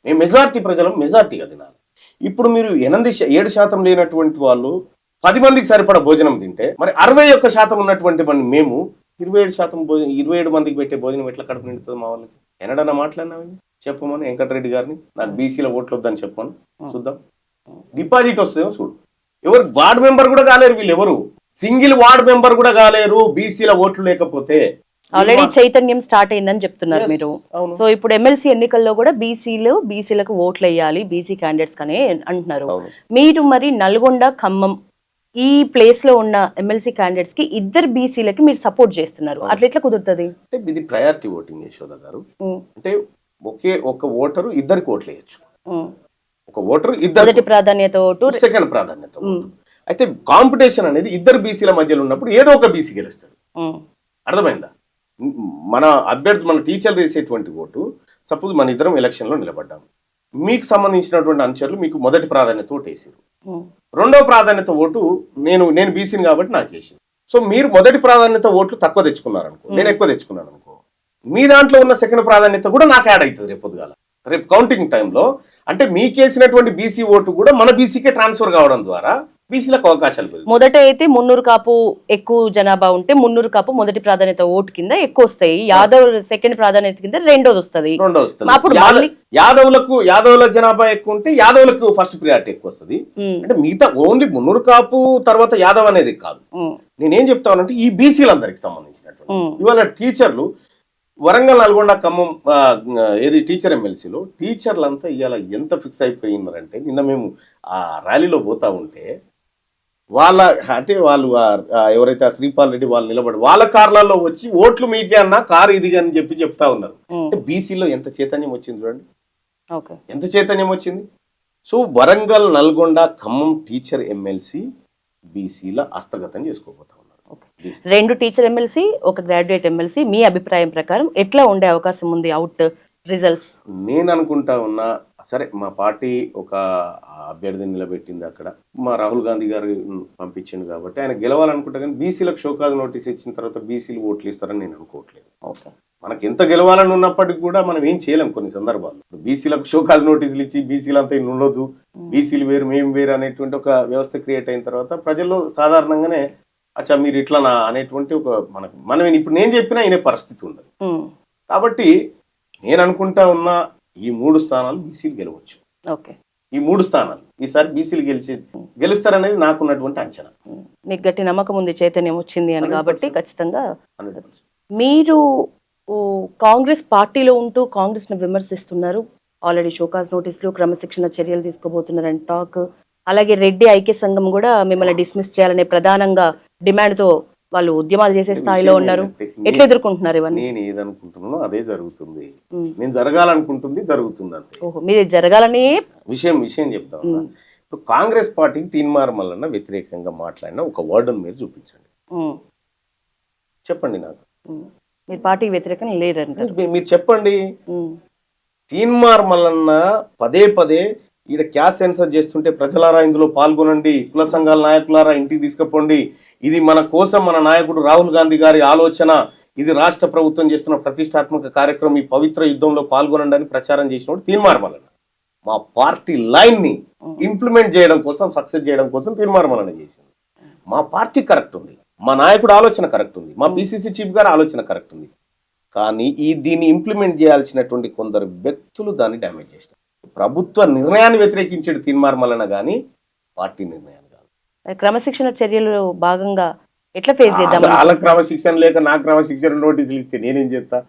మేము మెజార్టీ ప్రజలం, మెజార్టీగా తినాలి. ఇప్పుడు మీరు 7% లేనటువంటి వాళ్ళు 10 మందికి సరిపడా భోజనం తింటే మరి 61% ఉన్నటువంటి మేము 27 మందికి పెట్టే భోజనం ఎట్లా కడుపు నిండుతుంది మా వాళ్ళకి? ఎన్నడన్నా మాట్లాడినావు చెప్పమని వెంకటరెడ్డి గారిని, నాకు బీసీలో ఓట్లు వద్దని చెప్పమని చూద్దాం. డిపాజిట్ వస్తుందేమో చూడు. ఎవరు వార్డు మెంబర్ కూడా కాలేరు వీళ్ళు, ఎవరు సింగిల్ వార్డు మెంబర్ కూడా కాలేరు బీసీల ఓట్లు లేకపోతే. ఆల్రెడీ చైతన్యం స్టార్ట్ అయిందని చెప్తున్నారు మీరు. సో ఇప్పుడు ఎమ్మెల్సీ ఎన్నికల్లో కూడా బీసీలకు ఓట్లు వేయాలి బీసీ క్యాండిడేట్స్ అనే అంటున్నారు. మీరు మరి నల్గొండ, ఖమ్మం ఈ ప్లేస్ లో ఉన్న ఎమ్మెల్సీ క్యాండిడేట్స్ కి ఇద్దరు బీసీలకి మీరు సపోర్ట్ చేస్తున్నారు, అట్లా ఎట్లా కుదురుతుంది? అంటే ఇది ప్రయారిటీ ఓటింగ్ యశోద గారు. అంటే ఒక ఓటరు ఇద్దరికి ఓట్లు వేయచ్చు. ఒక ఓటరు మొదటి ప్రాధాన్యత ఓటు, సెకండ్ ప్రాధాన్యత ఓటు. అయితే కాంపిటీషన్ అనేది ఇద్దరు బీసీల మధ్యలో ఉన్నప్పుడు ఏదో ఒక బీసీ గెలుస్తాడు. అర్థమైందా? మన అభ్యర్థి మన టీచర్లు వేసేటువంటి ఓటు, సపోజ్ మన ఇద్దరం ఎలక్షన్ లో నిలబడ్డాము, మీకు సంబంధించినటువంటి అనుచరులు మీకు మొదటి ప్రాధాన్యత ఓటు వేసారు, రెండవ ప్రాధాన్యత ఓటు నేను బీసీని కాబట్టి నాకు వేసారు. సో మీరు మొదటి ప్రాధాన్యత ఓట్లు తక్కువ తెచ్చుకున్నారు అనుకో, నేను ఎక్కువ తెచ్చుకున్నాను అనుకో, మీ దాంట్లో ఉన్న సెకండ్ ప్రాధాన్యత కూడా నాకు యాడ్ అవుతుంది రేపు పొద్దుగాల, రేపు కౌంటింగ్ టైంలో. అంటే మీకేసినటువంటి బీసీ ఓటు కూడా మన బీసీకే ట్రాన్స్ఫర్ కావడం ద్వారా బీసీలకు అవకాశాలు పెరుగుతాయి. మొదట అయితే 300 కాపు ఎక్కువ జనాభా ఉంటే 300 కాపు మొదటి ప్రాధాన్యత ఓటు కింద ఎక్కువ వస్తాయి, యాదవ్ సెకండ్ ప్రాధాన్యత కింద రెండోది వస్తుంది. యాదవుల జనాభా ఎక్కువ ఉంటే యాదవులకు ఫస్ట్ ప్రియారిటీ ఎక్కువ వస్తుంది. అంటే మిగతా ఓన్లీ 300 కాపు తర్వాత యాదవ్ అనేది కాదు. నేనేం చెప్తానంటే ఈ బీసీలందరికి సంబంధించినటువంటి ఇవాళ టీచర్లు వరంగల్, నల్గొండ, ఖమ్మం ఏది టీచర్ ఎమ్మెల్సీలో టీచర్లంతా ఇవాళ ఎంత ఫిక్స్ అయిపోయినారంటే, నిన్న మేము ఆ ర్యాలీలో పోతా ఉంటే వాళ్ళు ఎవరైతే శ్రీపాల్ రెడ్డి వాళ్ళు నిలబడి వాళ్ళ కార్లలో వచ్చి ఓట్లు మీకే అన్నా కారు ఇది అని చెప్తా ఉన్నారు. అంటే బీసీలో ఎంత చైతన్యం వచ్చింది చూడండి, ఎంత చైతన్యం వచ్చింది. So Warangal, Nalgonda, Khammam teacher MLC బీసీల హస్తగతం చేసుకోబోతా ఉన్నారు. 2 టీచర్ ఎమ్మెల్సీ, 1 గ్రాడ్యుయేట్ ఎమ్మెల్సీ. మీ అభిప్రాయం ప్రకారం ఎట్లా ఉండే అవకాశం ఉంది అవుట్ రిజల్ట్స్? నేను అనుకుంటా ఉన్నా, సరే మా పార్టీ ఒక అభ్యర్థిని నిలబెట్టింది, అక్కడ మా రాహుల్ గాంధీ గారు పంపించింది కాబట్టి ఆయన గెలవాలనుకుంటా. కానీ బీసీలకు షోకాజ్ నోటీస్ ఇచ్చిన తర్వాత బీసీలు ఓట్లు ఇస్తారని నేను అనుకోవట్లేదు. మనకి ఎంత గెలవాలని ఉన్నప్పటికీ కూడా మనం ఏం చేయలేం కొన్ని సందర్భాల్లో. బీసీలకు షోకాజ్ నోటీసులు ఇచ్చి బీసీలు అంతా ఉండొద్దు, బీసీలు వేరు మేము వేరు అనేటువంటి ఒక వ్యవస్థ క్రియేట్ అయిన తర్వాత ప్రజల్లో సాధారణంగానే అచ్చా మీరు ఇట్లా అనేటువంటి ఒక మనం ఇప్పుడు నేను చెప్పినా అయిన పరిస్థితి ఉండదు. కాబట్టి నేను అనుకుంటా ఉన్నా ఈ 3 స్థానాలు బీసీలు గెలవచ్చు. ఈ 3 స్థానాలు ఈసారి బీసీలు గెలుస్తారనేది నాకున్నటువంటి అంచనా. మీకు గట్టి నమ్మకం ఉంది చైతన్యం వచ్చింది అని కాబట్టి ఖచ్చితంగా. మీరు కాంగ్రెస్ పార్టీలో ఉంటూ కాంగ్రెస్ ను విమర్శిస్తున్నారు, ఆల్రెడీ షోకాజ్ నోటీసులు, క్రమశిక్షణ చర్యలు తీసుకోబోతున్నారని టాక్. అలాగే రెడ్డి ఐక్య సంఘం కూడా మిమ్మల్ని డిస్మిస్ చేయాలనే ప్రధానంగా డిమాండ్తో వాళ్ళు ఉద్యమాలు చేసే స్థాయిలో విషయం ఉన్నారు. ఏంటంటే, ఎట్లా ఎదుర్కొంటున్నారు ఇవన్నీ? నేను ఏదనుకుంటున్నానో అదే జరుగుతుంది. ఉమ్. నేను జరగాలనుకుంటుంది జరుగుతుంది అంతే. ఓహో, మీరు జరగాలని. విషయం చెప్తా ఉన్నా. ఇప్పుడు కాంగ్రెస్ పార్టీకి తీన్మార్ మల్లన్న వ్యతిరేకంగా మాట్లాడిన ఒక వర్డ్ని మీరు చూపించండి, చెప్పండి నాకు. మీరు పార్టీకి వ్యతిరేకంగా లేరంటారు. మీరు చెప్పండి. తీన్మార్ మల్లన్న పదే ఈడ క్యాష్ సెన్సర్ చేస్తుంటే ప్రజలారా ఇందులో పాల్గొనండి, కుల సంఘాల నాయకులారా ఇంటికి తీసుకుపోండి, ఇది మన కోసం మన నాయకుడు రాహుల్ గాంధీ గారి ఆలోచన, ఇది రాష్ట్ర ప్రభుత్వం చేస్తున్న ప్రతిష్టాత్మక కార్యక్రమం, ఈ పవిత్ర యుద్ధంలో పాల్గొనండి అని ప్రచారం చేసినప్పుడు తీన్మార్ మల్లన్న మా పార్టీ లైన్ ని ఇంప్లిమెంట్ చేయడం కోసం, సక్సెస్ చేయడం కోసం తీన్మార్ మల్లన్న చేసింది. మా పార్టీ కరెక్ట్ ఉంది, మా నాయకుడు ఆలోచన కరెక్ట్ ఉంది, మా పిసిసి చీఫ్ గారి ఆలోచన కరెక్ట్ ఉంది. కానీ దీన్ని ఇంప్లిమెంట్ చేయాల్సినటువంటి కొందరు వ్యక్తులు దాన్ని డ్యామేజ్ చేస్తారు. ప్రభుత్వ నిర్ణయాన్ని వ్యతిరేకించాడు తీన్మార్ మల్లన్న కానీ పార్టీ నిర్ణయాన్ని కాదు. క్రమశిక్షణ చర్యలు భాగంగా ఎట్లా ఫేస్ చేద్దాం? వాళ్ళ క్రమశిక్షణ లేక నా క్రమశిక్షణ నోటీసులు ఇస్తే నేనేం చేస్తా?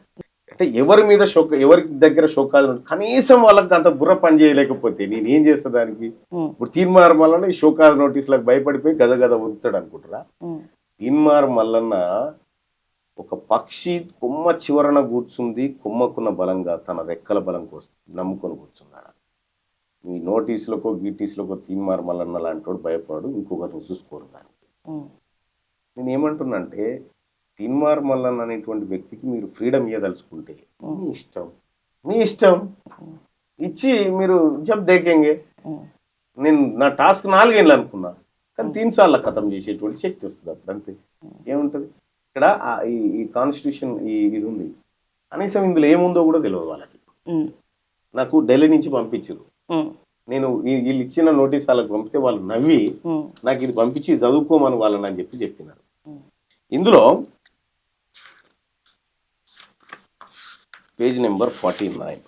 అంటే ఎవరి మీద ఎవరి దగ్గర షోకాదు, కనీసం వాళ్ళకి అంత బుర్ర పని చేయలేకపోతే నేనేం చేస్తా దానికి? ఇప్పుడు తీన్మార్ మల్లన్న ఈ షోకాదు నోటీసులకు భయపడిపోయి గద ఉరుకుతాడు అనుకుంటారా? తీన్మార్ మల్లన్న ఒక పక్షి కొమ్మ చివరన కూర్చుంది, కొమ్మకున్న బలంగా తన రెక్కల బలం కోసం నమ్ముకొని కూర్చున్నాడు. ఈ నోటీసులకో గీటీసులకో తీన్మార్ మల్లన్న లాంటి భయపడు, ఇంకొకరిని చూసుకోరు దానికి. నేను ఏమంటున్నానంటే, తీన్మార్ మల్లన్న అనేటువంటి వ్యక్తికి మీరు ఫ్రీడమ్ ఇవ్వదలుచుకుంటే మీ ఇష్టం ఇచ్చి మీరు జబ్ దేకేంగే. నేను నా టాస్క్ 4 ఏళ్ళు అనుకున్నా, కానీ 3 సార్లు ఖతం చేసేటువంటి శక్తి వస్తుంది అప్పుడు, అంతే. ఏముంటుంది ఇక్కడ? ఈ కాన్స్టిట్యూషన్ ఇది ఉంది, కనీసం ఇందులో ఏముందో కూడా తెలియదు వాళ్ళకి. నాకు ఢిల్లీ నుంచి పంపించారు, నేను వీళ్ళు ఇచ్చిన నోటీస్ వాళ్ళకి పంపితే వాళ్ళు నవ్వి నాకు ఇది పంపించి చదువుకోమని వాళ్ళని అని చెప్పినారు. ఇందులో పేజ్ నెంబర్ 49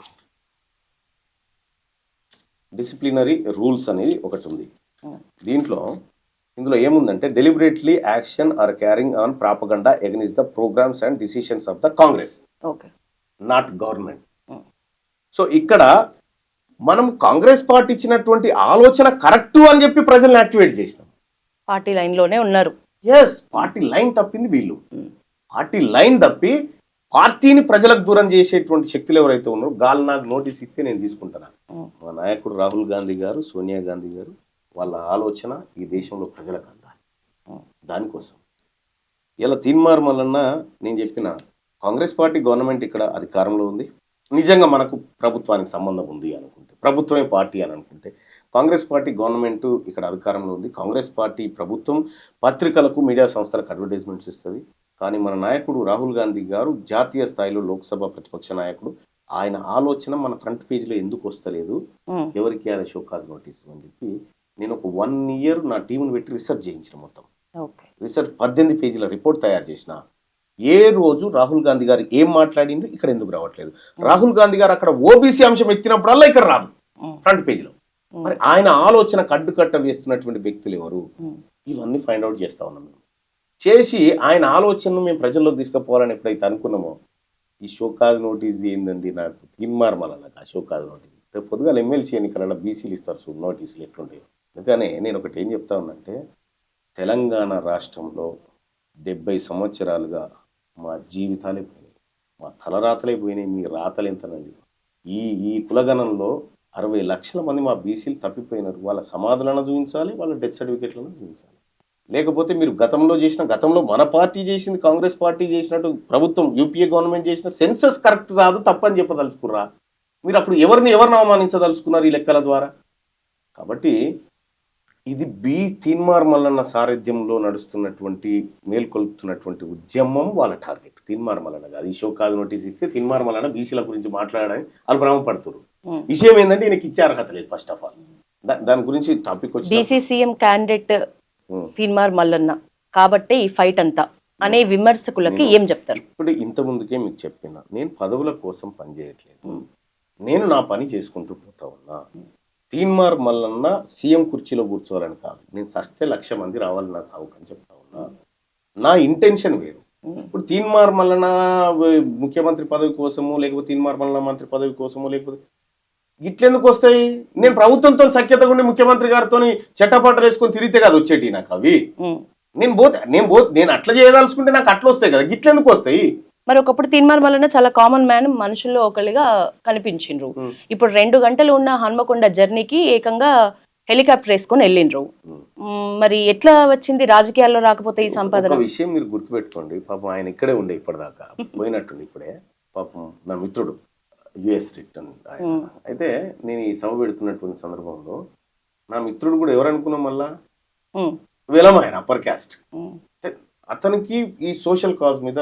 డిసిప్లినరీ రూల్స్ అనేది ఒకటి ఉంది. ఇందులో ఏముందంటే, deliberately action are carrying on propaganda against the programmes and decisions of the Congress, not government. So ఇక్కడ మనం కాంగ్రెస్ పార్టీ ఇచ్చినటువంటి ఆలోచన కరెక్ట్ అని చెప్పి ప్రజల్ని యాక్టివేట్ చేసినాం. పార్టీ లైన్ లోనే ఉన్నారు. ఎస్, పార్టీ లైన్ తప్పింది వీళ్ళు. పార్టీ లైన్ తప్పి పార్టీని ప్రజలకు దూరం చేసేటువంటి శక్తులు ఎవరైతే ఉన్నారో గాలి నాకు నోటీస్ ఇస్తే నేను తీసుకుంటాను. మా నాయకుడు రాహుల్ గాంధీ గారు, సోనియా గాంధీ గారు, వాళ్ళ ఆలోచన ఈ దేశంలో ప్రజలకు అందాలి. దానికోసం ఇలా తీన్మార్ మల్లన్న నేను చెప్పిన కాంగ్రెస్ పార్టీ గవర్నమెంట్ ఇక్కడ అధికారంలో ఉంది, నిజంగా మనకు ప్రభుత్వానికి సంబంధం ఉంది అనుకుంటే, ప్రభుత్వమే పార్టీ అని అనుకుంటే, కాంగ్రెస్ పార్టీ గవర్నమెంట్ ఇక్కడ అధికారంలో ఉంది, కాంగ్రెస్ పార్టీ ప్రభుత్వం పత్రికలకు మీడియా సంస్థలకు అడ్వర్టైజ్మెంట్స్ ఇస్తుంది. కానీ మన నాయకుడు రాహుల్ గాంధీ గారు జాతీయ స్థాయిలో లోక్సభ ప్రతిపక్ష నాయకుడు, ఆయన ఆలోచన మన ఫ్రంట్ పేజీలో ఎందుకు వస్తలేదు, ఎవరికి అది షోకాజ్ నోటీస్ అని చెప్పి నేను ఒక 1 year నా టీంని పెట్టి రీసెర్చ్ చేయించిన. మొత్తం రీసెర్చ్ 18 పేజీల రిపోర్ట్ తయారు చేసిన. ఏ రోజు రాహుల్ గాంధీ గారు ఏం మాట్లాడిండు, ఇక్కడ ఎందుకు రావట్లేదు, రాహుల్ గాంధీ గారు అక్కడ ఓబీసీ అంశం ఎత్తినప్పుడల్లా ఇక్కడ రాదు ఫ్రంట్ పేజీలో. మరి ఆయన ఆలోచన కడ్డుకట్ట వేస్తున్నటువంటి వ్యక్తులు ఎవరు, ఇవన్నీ ఫైండ్ అవుట్ చేస్తా ఉన్నాం. మేము చేసి ఆయన ఆలోచనను మేము ప్రజల్లోకి తీసుకుపోవాలని ఎప్పుడైతే అనుకున్నామో, ఈ షోకాజ్ నోటీస్ ఏందండి నాకు తీన్మార్ మల్లన్న ఆ షోకాజ్ నోటీస్. రేపు పొద్దుగాల ఎమ్మెల్సీ ఎన్నికలలో బీసీలు ఇస్తారు నోటీసులు ఎట్లుంటాయి. అందుకనే నేను ఒకటి ఏం చెప్తా ఉన్నంటే, తెలంగాణ రాష్ట్రంలో 70 సంవత్సరాలుగా మా జీవితాలే పోయినాయి, మా తలరాతలే పోయినాయి, మీ రాతలు ఎంతనండి. ఈ కులగణంలో 60 లక్షల మంది మా బీసీలు తప్పిపోయినారు. వాళ్ళ సమాధులను చూపించాలి, వాళ్ళ డెత్ సర్టిఫికేట్లను చూపించాలి. లేకపోతే మీరు గతంలో మన పార్టీ చేసింది, కాంగ్రెస్ పార్టీ చేసినట్టు ప్రభుత్వం యూపీఏ గవర్నమెంట్ చేసిన సెన్సస్ కరెక్ట్ కాదు, తప్పని చెప్పదలుచుకుర్రా? మీరు అప్పుడు ఎవరిని అవమానించదలుచుకున్నారు ఈ లెక్కల ద్వారా? కాబట్టి ఇది తీన్మార్ మల్లన్న సారథ్యంలో నడుస్తున్నటువంటి మేల్కొల్పుతున్నటువంటి ఉద్యమం వాళ్ళ టార్గెట్. తీన్మార్ మల్లన్న కాదు. ఈ షోకాజ్ నోటీస్ ఇస్తే తీన్మార్ మల్లన్న బీసీల గురించి మాట్లాడడానికి వాళ్ళు భ్రమపడుతున్నారు. విషయం ఏంటంటే ఈయనకి ఇచ్చే అర్హత లేదు. ఫస్ట్ ఆఫ్ ఆల్ దాని గురించి టాపిక్ వచ్చి BC CM candidate Teenmar Mallanna కాబట్టి ఈ ఫైట్ అంతా అనే విమర్శకులకి ఏం చెప్తారు? ఇప్పుడు ఇంత ముందుకే మీకు చెప్పిన, నేను పదవుల కోసం పనిచేయట్లేదు, నేను నా పని చేసుకుంటూ పోతా ఉన్నా. తీన్మార్ మల్లన్న సీఎం కుర్చీలో కూర్చోవాలని కాదు, నేను సస్తే 1,00,000 మంది రావాలి నా సాగుకని చెప్తా ఉన్నా. నా ఇంటెన్షన్ వేరు. ఇప్పుడు తీన్మార్ మల్లన్న ముఖ్యమంత్రి పదవి కోసము, లేకపోతే తీన్మార్ మల్లన్న మంత్రి పదవి కోసము, లేకపోతే ఇట్లెందుకు వస్తాయి? నేను ప్రభుత్వంతో సఖ్యతగా ఉండి ముఖ్యమంత్రి గారితో చెట్టపాటలు వేసుకొని తిరిగితే కాదు వచ్చేటి నాకు అవి. నేను అట్లా చేయదలుచుకుంటే నాకు అట్లా వస్తాయి కదా, గిట్ల ఎందుకు వస్తాయి? మరి ఒకప్పుడు తీన్మార్ మల్లన్న చాలా కామన్ మ్యాన్, మనుషుల్లో ఒకళ్ళుగా కనిపించిండ్రు. ఇప్పుడు 2 గంటలు ఉన్న హన్మకొండ జర్నీకి ఏకంగా హెలికాప్టర్ వేసుకొని వెళ్ళిండ్రు. మరి ఎట్లా వచ్చింది రాజకీయాల్లో రాకపోతే ఈ సంపాదన? ఒక విషయం మీరు గుర్తుపెట్టుకోండి, పాపం ఆయన ఇక్కడే ఉండే ఇప్పటిదాకా, పోయినట్టుండి ఇప్పుడే. పాపం నా మిత్రుడు యుఎస్ రిటర్న్ ఆయన. అయితే నేను ఈ సభ పెడుతున్నటువంటి సందర్భంలో నా మిత్రుడు కూడా ఎవరు అనుకున్నాం, మళ్ళా విలం, ఆయన అప్పర్ క్యాస్ట్. అతనికి ఈ సోషల్ కాజ్ మీద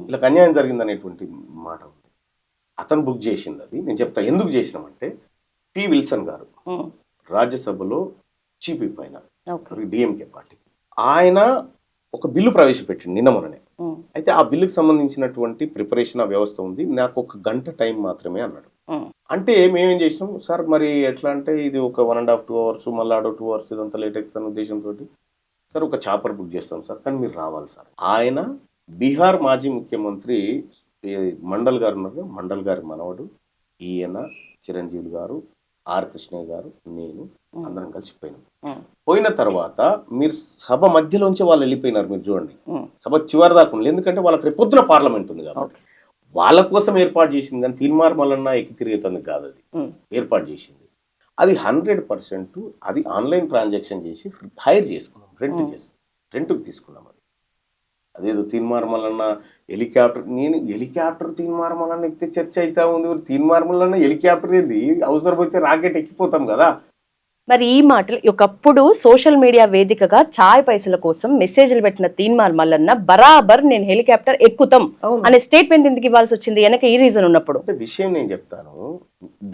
ఇలా అన్యాయం జరిగింది అనేటువంటి మాట ఉంది. అతను బుక్ చేసింది అది. నేను చెప్తా ఎందుకు చేసినామంటే, పి విల్సన్ గారు రాజ్యసభలో చీఫ్ విప్ ఆయన డిఎంకే పార్టీకి, ఆయన ఒక బిల్లు ప్రవేశపెట్టింది నిన్న మొన్ననే. అయితే ఆ బిల్లుకి సంబంధించినటువంటి ప్రిపరేషన్ ఆ వ్యవస్థ ఉంది, నాకు 1 గంట టైం మాత్రమే అన్నాడు. అంటే మేమేం చేసినాం సార్, మరి ఎట్లా అంటే ఇది ఒక 1.5 2 hours, మళ్ళీ 2 hours ఇదంతా లేట్ అవుతున్న ఉద్దేశంతో సార్ ఒక చాపర్ బుక్ చేస్తాం సార్, కానీ మీరు రావాలి సార్. ఆయన బీహార్ మాజీ ముఖ్యమంత్రి మండల్ గారు ఉన్నారు, మండల్ గారి మనవడు, ఈయన చిరంజీవి గారు, ఆర్ కృష్ణయ్య గారు, నేను అందరం కలిసి పోయినాం. పోయిన తర్వాత మీరు సభ మధ్యలోంచి వాళ్ళు వెళ్ళిపోయినారు, మీరు చూడండి. సభ చివరి దాకా ఉంది, ఎందుకంటే వాళ్ళకి రేపు పొద్దున పార్లమెంట్ ఉంది కాబట్టి వాళ్ళ కోసం ఏర్పాటు చేసింది. కానీ తీన్మార్ మల్లన్న ఎక్కి తిరిగేతుంది కాదు, అది ఏర్పాటు చేసింది. అది 100% అది ఆన్లైన్ ట్రాన్సాక్షన్ చేసి హైర్ చేసుకున్నాం, రెంట్కి తీసుకున్నాం. అది అదేదో తీన్మార్ మల్లన్న హెలికాప్టర్, నేను హెలికాప్టర్ తీన్మార్ మల్లన్న ఎక్కితే చర్చ అవుతా ఉంది. తీన్మార్ మల్లన్న హెలికాప్టర్ ఏంది, అవసరమైతే రాకెట్ ఎక్కిపోతాం కదా. మరి ఈ మాటలు ఒకప్పుడు సోషల్ మీడియా వేదికగా చాయ్ పైసల కోసం మెసేజ్లు పెట్టిన తీన్మార్ మల్లన్న బరాబర్ నేను హెలికాప్టర్ ఎక్కుతాం అనే స్టేట్మెంట్ ఎందుకు ఇవ్వాల్సి వచ్చింది? వెనక ఈ రీజన్ ఉన్నప్పుడు విషయం నేను చెప్తాను.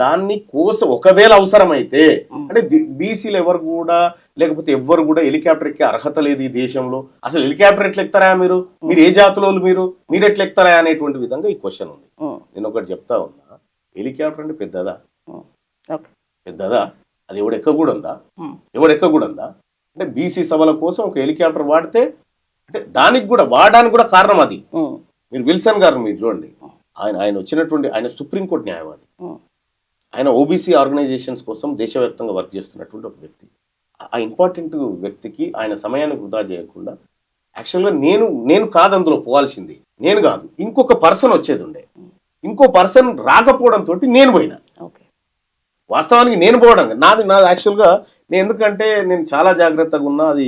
దాన్ని కోసం ఒకవేళ అవసరమైతే, అంటే బీసీలు ఎవరు కూడా, లేకపోతే ఎవ్వరు కూడా హెలికాప్టర్ ఎక్కే అర్హత లేదు ఈ దేశంలో. అసలు హెలికాప్టర్ ఎట్లా ఎక్కుతారా, మీరు ఏ జాతిలో మీరు ఎట్లా ఎక్కుతారా అనేటువంటి విధంగా ఈ క్వశ్చన్ ఉంది. నేను ఒకటి చెప్తా ఉన్నా, హెలికాప్టర్ అంటే పెద్దదా? అది ఎవడు ఎక్కకూడదా? అంటే బీసీ సభల కోసం ఒక హెలికాప్టర్ వాడితే, అంటే దానికి కూడా వాడడానికి కూడా కారణం అది. మీరు విల్సన్ గారు మీరు చూడండి, ఆయన వచ్చినటువంటి, ఆయన సుప్రీంకోర్టు న్యాయవాది, ఆయన ఓబీసీ ఆర్గనైజేషన్స్ కోసం దేశవ్యాప్తంగా వర్క్ చేస్తున్నటువంటి ఒక వ్యక్తి. ఆ ఇంపార్టెంట్ వ్యక్తికి ఆయన సమయాన్ని వృధా చేయకుండా, యాక్చువల్గా నేను కాదు అందులో పోవాల్సింది, నేను కాదు, ఇంకొక పర్సన్ వచ్చేది ఉండే. ఇంకో పర్సన్ రాకపోవడంతో నేను పోయినా. వాస్తవానికి నేను పోవడం నాది యాక్చువల్గా ఎందుకంటే నేను చాలా జాగ్రత్తగా ఉన్నా. అది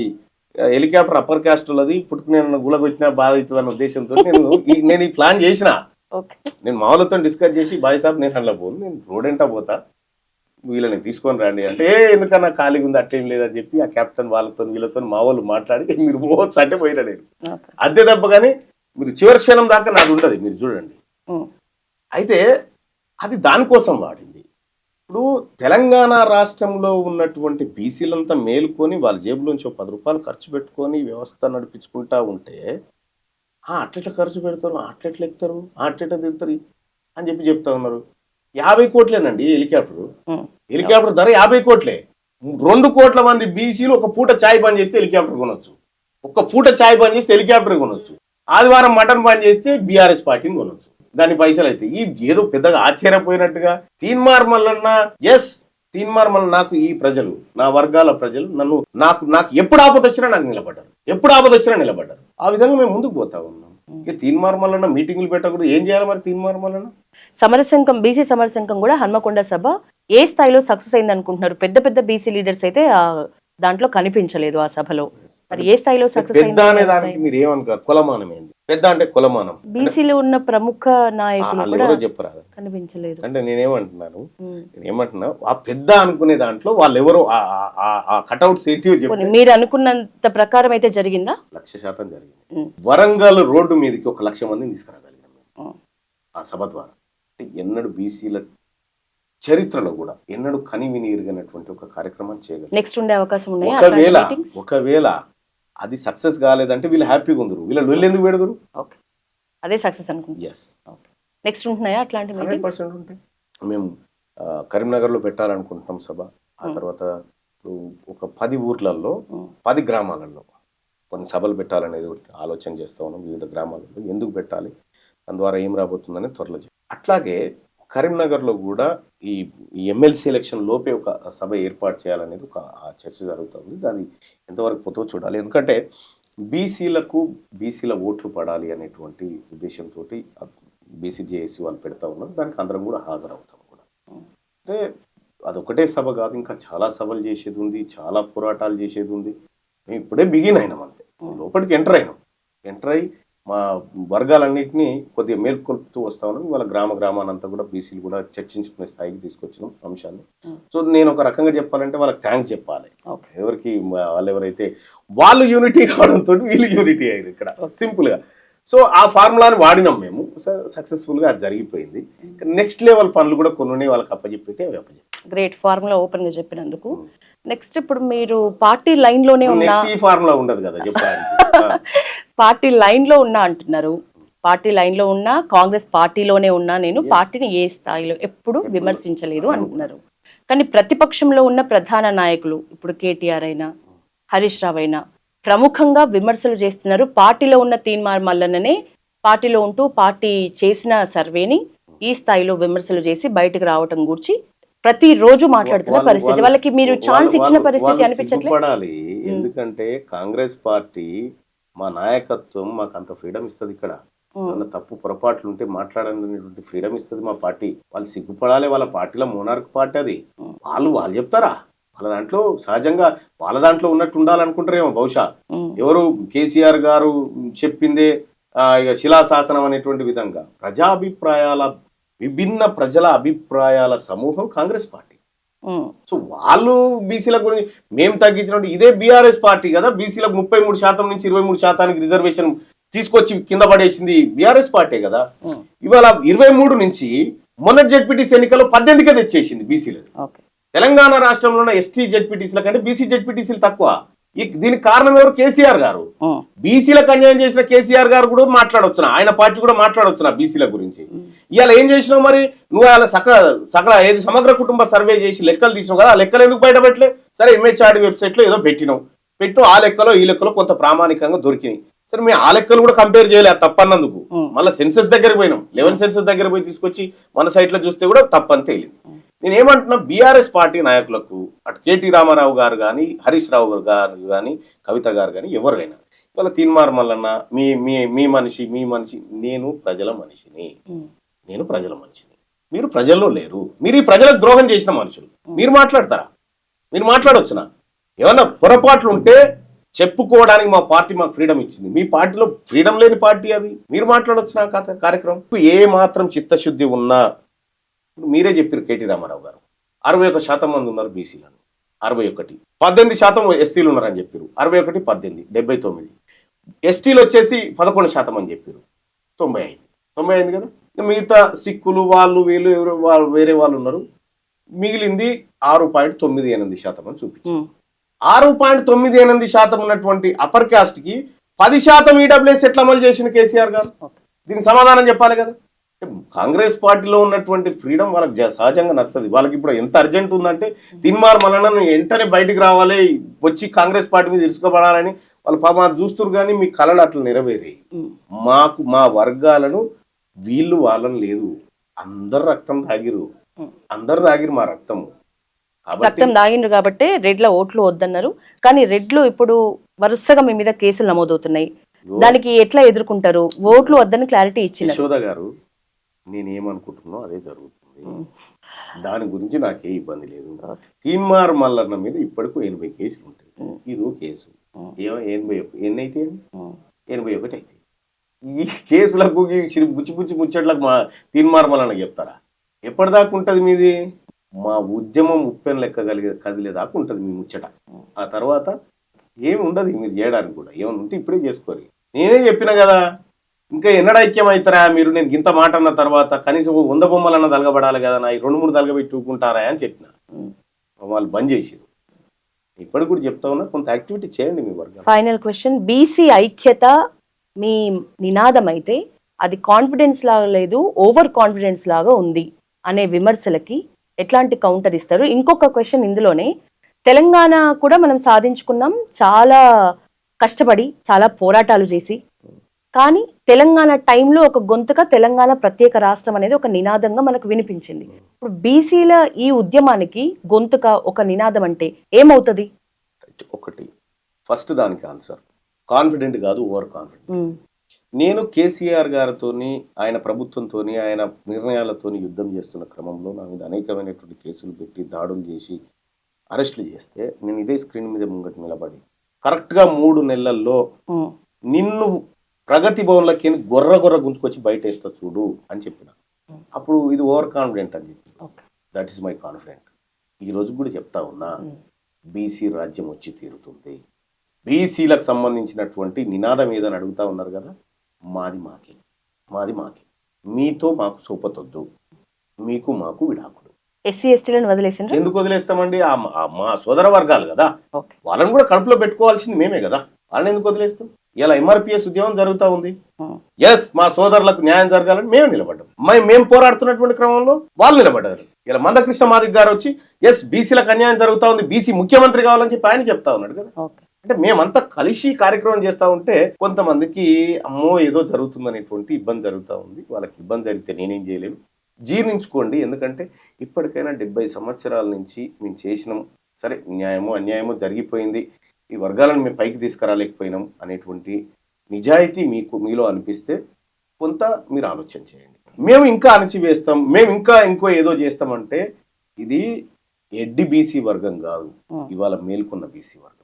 హెలికాప్టర్ అప్పర్ క్యాస్ట్ అది పుట్టుకు నేను గులగొచ్చినా బాధ అవుతుంది అన్న ఉద్దేశంతో నేను ఈ ప్లాన్ చేసిన. నేను మామూలుతో డిస్కస్ చేసి, బాయ్ సాబ్ నేను అందులో పోను, నేను రోడ్ ఎంటా పోతా, వీళ్ళని తీసుకొని రండి అంటే, ఎందుకన్నా ఖాళీగా ఉంది అట్టేం లేదని చెప్పి ఆ కెప్టెన్ వాళ్ళతో వీళ్ళతో మా వాళ్ళు మాట్లాడి మీరు పోవచ్చు అంటే పోయినా నేను. అంతే తప్ప కానీ మీరు చివరి క్షణం దాకా నాది ఉంటుంది, మీరు చూడండి. అయితే అది దానికోసం వాడింది. ఇప్పుడు తెలంగాణ రాష్ట్రంలో ఉన్నటువంటి బీసీలంతా మేలుకొని వాళ్ళ జేబులోంచి 10 రూపాయలు ఖర్చు పెట్టుకొని వ్యవస్థ నడిపించుకుంటా ఉంటే, అట్లెట్లా ఖర్చు పెడతారు, అట్లెట్లా ఎక్కుతారు, అట్లెట్లా తిరుగుతారు అని చెప్తా ఉన్నారు. 50 కోట్లేనండి హెలికాప్టర్ ధర 50 కోట్లే. 2 కోట్ల మంది బీసీలు ఒక పూట ఛాయ్ బంద్ చేస్తే హెలికాప్టర్ కొనొచ్చు, ఒక్క పూట ఛాయ్ బంద్ చేస్తే హెలికాప్టర్ కొనొచ్చు, ఆదివారం మటన్ బంద్ చేస్తే బీఆర్ఎస్ పార్టీని కొనొచ్చు. దాని పైసలు అయితే ఈ ఏదో పెద్దగా ఆశ్చర్యపోయినట్టుగా తీన్మార్ మల్లన్న, తీన్మార్ మల్లన్న నాకు ఈ ప్రజలు, నా వర్గాల ప్రజలు నాకు ఎప్పుడు ఆపద వచ్చినా నాకు నిలబడ్డారు. ఆ విధంగా మేము ముందుకు పోతా ఉన్నాం. ఇక తీన్మార్ మల్లన్న మీటింగులు పెట్టకూడదు, ఏం చేయాలి మరి తీన్మార్ మల్లన్న? సమరసంఘం, బీసీ సమరసంఘం కూడా హన్మకొండ సభ ఏ స్థాయిలో సక్సెస్ అయింది అనుకుంటున్నారు? పెద్ద బీసీ లీడర్స్ అయితే దాంట్లో కనిపించలేదు ఆ సభలో. మరి ఏ స్థాయిలో సక్సెస్ పెద్ద అనే దానికి మీరు ఏమనుకోరు, కులమానం ఏంది? పెద్ద అంటే కులమానం. బీసీలో ఉన్న ప్రముఖ నాయకులు కూడా చెప్పరా కనిపించలేదు. అంటే నేనేమంటున్నా ఆ పెద్ద అనుకునే దాంట్లో వాళ్ళు ఎవరో ఆ కట్అవుట్స్ ఏంటివో చెప్పి, మీరు అనుకున్నంత ప్రకారం అయితే జరిగిందా? 100% జరిగింది. వరంగల్ రోడ్డు మీదకి 1 లక్ష మందిని తీసుకురాగలిగాం ఆ సభ ద్వారా. ఎన్నడూ బీసీల చరిత్రలో కూడా ఎన్నడూ కనివిని ఎరుగనటువంటి ఒక కార్యక్రమాన్ని చేయగలరు. నెక్స్ట్ ఉండే అవకాశం ఉన్నాయి. ఒకవేళ అది సక్సెస్ కాలేదంటే వీళ్ళు హ్యాపీగా ఉందరు, వీళ్ళు వెళ్ళి ఎందుకు పెడతారు? అదే సక్సెస్ అనుకుంటున్నాను. నెక్స్ట్ ఉంటున్నాయా అట్లాంటి? 100% ఉంటాయి. మేము కరీంనగర్లో పెట్టాలనుకుంటున్నాం సభ. ఆ తర్వాత ఒక 10 ఊర్లలో 10 గ్రామాలలో కొన్ని సభలు పెట్టాలనేది ఆలోచన చేస్తూ ఉన్నాం. వివిధ గ్రామాలలో ఎందుకు పెట్టాలి, దాని ద్వారా ఏం రాబోతుందని త్వరలో. అట్లాగే కరీంనగర్లో కూడా ఈ ఎమ్మెల్సీ ఎలక్షన్ లోపే ఒక సభ ఏర్పాటు చేయాలనేది ఒక చర్చ జరుగుతుంది. దాన్ని ఎంతవరకు పోతో చూడాలి. ఎందుకంటే బీసీల ఓట్లు పడాలి అనేటువంటి ఉద్దేశంతో బీసీ జేఏసీ వాళ్ళు పెడతా ఉన్నారు. దానికి అందరం కూడా హాజరవుతాం కూడా. అంటే అదొకటే సభ కాదు, ఇంకా చాలా సభలు చేసేది ఉంది, చాలా పోరాటాలు చేసేది ఉంది. మేము ఇప్పుడే బిగిన్ అయినాం అంతే, లోపలికి ఎంటర్ అయ్యి మా వర్గాలన్నింటినీ కొద్దిగా మేల్కొల్పుతూ వస్తా ఉన్నాం. ఇవాళ గ్రామానంతా కూడా బీసీలు కూడా చర్చించుకునే స్థాయికి తీసుకొచ్చినాం అంశాన్ని. సో నేను ఒక రకంగా చెప్పాలంటే వాళ్ళకి థ్యాంక్స్ చెప్పాలి. ఎవరికి వాళ్ళు ఎవరైతే వాళ్ళు యూనిటీ కావడంతో వీళ్ళు యూనిటీ అయ్యారు ఇక్కడ సింపుల్గా. సో ఆ ఫార్ములాని వాడినాం మేము, సక్సెస్ఫుల్గా అది జరిగిపోయింది. నెక్స్ట్ లెవెల్ పనులు కూడా కొన్ని వాళ్ళకి అప్పచెప్పితే అవి అప్పచెప్పి గ్రేట్ ఫార్ములా ఓపెన్ గా చెప్పినందుకు. నెక్స్ట్ ఇప్పుడు మీరు పార్టీ లైన్ లోనే ఉన్నా, ఈ ఫార్ములా ఉండదు కదా చెప్పడానికి. పార్టీ లైన్ లో ఉన్నా అంటున్నారు. పార్టీ లైన్ లో ఉన్నా, కాంగ్రెస్ పార్టీలోనే ఉన్నా, నేను పార్టీని ఏ స్థాయిలో ఎప్పుడు విమర్శించలేదు అంటున్నారు. కానీ ప్రతిపక్షంలో ఉన్న ప్రధాన నాయకులు ఇప్పుడు కేటీఆర్ అయినా హరీష్ రావు అయినా ప్రముఖంగా విమర్శలు చేస్తున్నారు. పార్టీలో ఉన్న తీన్మార్ మల్లన్ననే పార్టీలో ఉంటూ పార్టీ చేసిన సర్వేని ఈ స్థాయిలో విమర్శలు చేసి బయటకు రావటం గురించి ప్రతిరోజు మాట్లాడుతున్న పరిస్థితి. వాళ్ళకి మీరు ఛాన్స్ ఇచ్చిన పరిస్థితి అనిపించట్లేదు. ఎందుకంటే కాంగ్రెస్ పార్టీ మా నాయకత్వం మాకు అంత ఫ్రీడమ్ ఇస్తుంది. ఇక్కడ తప్పు పొరపాట్లు ఉంటే మాట్లాడనేటువంటి ఫ్రీడమ్ ఇస్తుంది మా పార్టీ. వాళ్ళు సిగ్గుపడాలి, వాళ్ళ పార్టీలో మోనార్క్ పార్టీ అది. వాళ్ళు చెప్తారా? వాళ్ళ దాంట్లో సహజంగా వాళ్ళ దాంట్లో ఉన్నట్టు ఉండాలనుకుంటారేమో బహుశా. ఎవరు కేసీఆర్ గారు చెప్పిందే ఇక శిలాశాసనం అనేటువంటి విధంగా విభిన్న ప్రజల అభిప్రాయాల సమూహం కాంగ్రెస్ పార్టీ. సో వాళ్ళు బీసీల గురించి మేము తగ్గించినట్టు ఇదే బీఆర్ఎస్ పార్టీ కదా. బీసీలకు 33% నుంచి 23% రిజర్వేషన్ తీసుకొచ్చి కింద పడేసింది బీఆర్ఎస్ పార్టీ కదా. ఇవాళ 23 నుంచి మొన్నటి జెడ్పీటీసీ ఎన్నికల్లో 18కే తెచ్చేసింది బీసీలు. తెలంగాణ రాష్ట్రంలో ఉన్న ఎస్టీ జెడ్పీటీసీల కంటే బీసీ జెడ్పీటీసీలు తక్కువ. దీనికి కారణం ఎవరు? కేసీఆర్ గారు. బీసీలకు అన్యాయం చేసిన కేసీఆర్ గారు కూడా మాట్లాడొచ్చునా, ఆయన పార్టీ కూడా మాట్లాడొచ్చునా బీసీల గురించి? ఇవాళ ఏం చేసినావు మరి? నువ్వు అలా సకల ఏది సమగ్ర కుటుంబ సర్వే చేసి లెక్కలు తీసినావు కదా, ఆ లెక్కలు ఎందుకు బయటపెట్టలే? సరే ఎంహెచ్ఆర్డీ వెబ్సైట్ లో ఏదో పెట్టు ఆ లెక్కలో ఈ లెక్కలో కొంత ప్రామాణికంగా దొరికినాయి. సరే మేము ఆ లెక్కలు కూడా కంపేర్ చేయలేదు, తప్పన్నందుకు. మళ్ళీ సెన్సెస్ దగ్గర పోయినాం, 11 సెన్సెస్ దగ్గర పోయి తీసుకొచ్చి మన సైట్ లో చూస్తే కూడా తప్పని తేలింది. నేనేమంటున్నా, బీఆర్ఎస్ పార్టీ నాయకులకు అటు కేటీ రామారావు గారు కానీ, హరీష్ రావు గారు కానీ, కవిత గారు కానీ, ఎవరైనా ఇవాళ తీన్మార్ మల్లన్న మీ మనిషి, నేను ప్రజల మనిషిని, మీరు ప్రజల్లో లేరు, మీరు ఈ ప్రజలకు ద్రోహం చేసిన మనుషులు. మీరు మాట్లాడతారా? మీరు మాట్లాడొచ్చునా? ఏమన్నా పొరపాట్లు ఉంటే చెప్పుకోవడానికి మా పార్టీ మాకు ఫ్రీడమ్ ఇచ్చింది. మీ పార్టీలో ఫ్రీడమ్ లేని పార్టీ అది. మీరు మాట్లాడొచ్చు నా కార్యక్రమం. ఏ మాత్రం చిత్తశుద్ధి ఉన్నా, మీరే చెప్పారు కేటీ రామారావు గారు 61% మంది ఉన్నారు బీసీలను, 61. 18% ఎస్సీలు ఉన్నారని చెప్పారు. 61, 18, 79. ఎస్టీలు వచ్చేసి 11% అని చెప్పారు. 95 కదా. మిగతా సిక్కులు వీళ్ళు వేరే వాళ్ళు ఉన్నారు. మిగిలింది 6.98% అని చూపించారు. 6.98% ఉన్నటువంటి అప్పర్ కాస్ట్ కి 10% ఈడబ్ల్యూఎస్ ఎట్లా అమలు చేసిన కేసీఆర్ గారు? దీనికి సమాధానం చెప్పాలి కదా. కాంగ్రెస్ పార్టీలో ఉన్నటువంటి ఫ్రీడమ్ వాళ్ళకి సహజంగా నచ్చదు. వాళ్ళకి ఇప్పుడు ఎంత అర్జెంట్ ఉందంటే తీన్మార్ మల్లన్నను వెంటనే బయటికి రావాలి, వచ్చి కాంగ్రెస్ పార్టీ మీద ఇరుసుకోబడాలని వాళ్ళు పాపం చూస్తున్నారు. కానీ మీ కళలు అట్లా నెరవేరాయి. మా వర్గాలను వీళ్ళు వాళ్ళని లేదు, అందరు రక్తం తాగిరు, మా రక్తము. రక్తం తాగిండ్రు కాబట్టి రెడ్ల ఓట్లు వద్దన్నారు. కానీ రెడ్లు ఇప్పుడు వరుసగా మీ మీద కేసులు నమోదవుతున్నాయి. దానికి ఎట్లా ఎదుర్కొంటారు? ఓట్లు వద్దని క్లారిటీ ఇచ్చింది యశోద గారు. నేనేమనుకుంటున్నా అదే జరుగుతుంది. దాని గురించి నాకే ఇబ్బంది లేదు. తీన్మార్ మల్లన్న మీద ఇప్పటికూ 80 కేసులు ఉంటాయి. ఇదో కేసు 81 ఎన్నైతే 81 అయితే ఈ కేసులకు బుచ్చి ముచ్చట్లకు మా తీన్మార్ మల్లన్న చెప్తారా? ఎప్పటిదాకా ఉంటుంది మీది? మా ఉద్యమం ఉప్పెన లెక్క కదిలేదాకా ఉంటుంది మీ ముచ్చట. ఆ తర్వాత ఏమి ఉండదు మీరు చేయడానికి కూడా. ఏమైనా ఉంటే ఇప్పుడే చేసుకోరు. నేనే చెప్పిన కదా, ఇంకా ఎన్నడ ఐక్యం అవుతారా మీరు? నేను ఇంత మాట అన్న తర్వాత కనీసం 100 బొమ్మలన్నా తలగబడాలి కదా, నా 2-3 తలగబెట్టి చూకుంటారా అని చెప్పిన. వాళ్ళు బంద్ చేసారు. ఇప్పటికి కూడా చెప్తా ఉన్నా, కొంత యాక్టివిటీ చేయండి మీ వర్గం. ఫైనల్ క్వశ్చన్, బీసీ ఐక్యత మీ నినాదం అయితే అది కాన్ఫిడెన్స్ లాగా లేదు, ఓవర్ కాన్ఫిడెన్స్ లాగా ఉంది అనే విమర్శలకి ఎట్లాంటి కౌంటర్ ఇస్తారు? ఇంకొక క్వశ్చన్ ఇందులోనే, తెలంగాణ కూడా మనం సాధించుకున్నాం చాలా కష్టపడి, చాలా పోరాటాలు చేసి. కానీ తెలంగాణ టైంలో ఒక గొంతుగా తెలంగాణ ప్రత్యేక రాష్ట్రం అనేది ఒక నినాదంగా మనకు వినిపించింది. ఇప్పుడు బీసీల ఈ ఉద్యమానికి గొంతుగా ఒక నినాదం అంటే ఏమవుతుంది? ఒకటి ఫస్ట్ దానికి ఆన్సర్, కాన్ఫిడెంట్ కాదు, ఓవర్ కాన్ఫిడెంట్. ఉమ్, నేను కేసీఆర్ గారితోని, ఆయన ప్రభుత్వంతోని, ఆయన నిర్ణయాలతోని యుద్ధం చేస్తున్న క్రమంలో నా మీద అనేకమైనటువంటి కేసులు పెట్టి దాడులు చేసి అరెస్టులు చేస్తే నేను ఇదే స్క్రీన్ మీద ముంగట నిలబడి కరెక్ట్గా 3 నెలల్లో ఉమ్, నిన్ను ప్రగతి భవన్లకి గొర్ర గుంజుకొచ్చి బయట వేస్తా చూడు అని చెప్పిన. అప్పుడు ఇది ఓవర్ కాన్ఫిడెంట్ అని చెప్పి, okay. That is my confident. ఈ రోజు కూడా చెప్తా ఉన్నా, బీసీ రాజ్యం వచ్చి తీరుతుంది. బీసీలకు సంబంధించినటువంటి నినాదం ఏదని అడుగుతా ఉన్నారు కదా, మాది మాకే, మాది మాకే, మీతో మాకు సోపతొద్దు, మీకు మాకు విడాకుడు. ఎస్సీ ఎస్టీలను వదిలేసిండ్రు. ఎందుకు వదిలేస్తామండి? మా సోదర వర్గాలు కదా, ఓకే. వాళ్ళని కూడా కడుపులో పెట్టుకోవాల్సింది మేమే కదా, వాళ్ళని ఎందుకు వదిలేస్తాం? ఇలా ఎంఆర్పిఎస్ ఉద్యమం జరుగుతూ ఉంది. ఉమ్, ఎస్, మా సోదరులకు న్యాయం జరగాలని మేము నిలబడ్డాం. మేము పోరాడుతున్నటువంటి క్రమంలో వాళ్ళు నిలబడ్డారు. ఇలా మందకృష్ణ మాదిక్ గారు వచ్చి ఎస్ బీసీలకు అన్యాయం జరుగుతూ ఉంది, బీసీ ముఖ్యమంత్రి కావాలని చెప్పి ఆయన చెప్తా ఉన్నాడు కదా. ఓకే. అంటే మేమంతా కలిసి కార్యక్రమం చేస్తూ ఉంటే కొంతమందికి అమ్మో ఏదో జరుగుతుందనేటువంటి ఇబ్బంది జరుగుతూ ఉంది. వాళ్ళకి ఇబ్బంది జరిగితే నేనేం చేయలేను. జీర్ణించుకోండి. ఎందుకంటే ఇప్పటికైనా 70 సంవత్సరాల నుంచి మేము చేసినాం, సరే న్యాయమో అన్యాయమో జరిగిపోయింది, ఈ వర్గాలను మేము పైకి తీసుకురాలేకపోయినాం అనేటువంటి నిజాయితీ మీలో అనిపిస్తే కొంత మీరు ఆలోచన చేయండి. మేము ఇంకా అణచివేస్తాం, మేము ఇంకా ఇంకో ఏదో చేస్తామంటే ఇది ఎడ్డి బీసీ వర్గం కాదు, ఇవాళ మేల్కొన్న బీసీ వర్గం.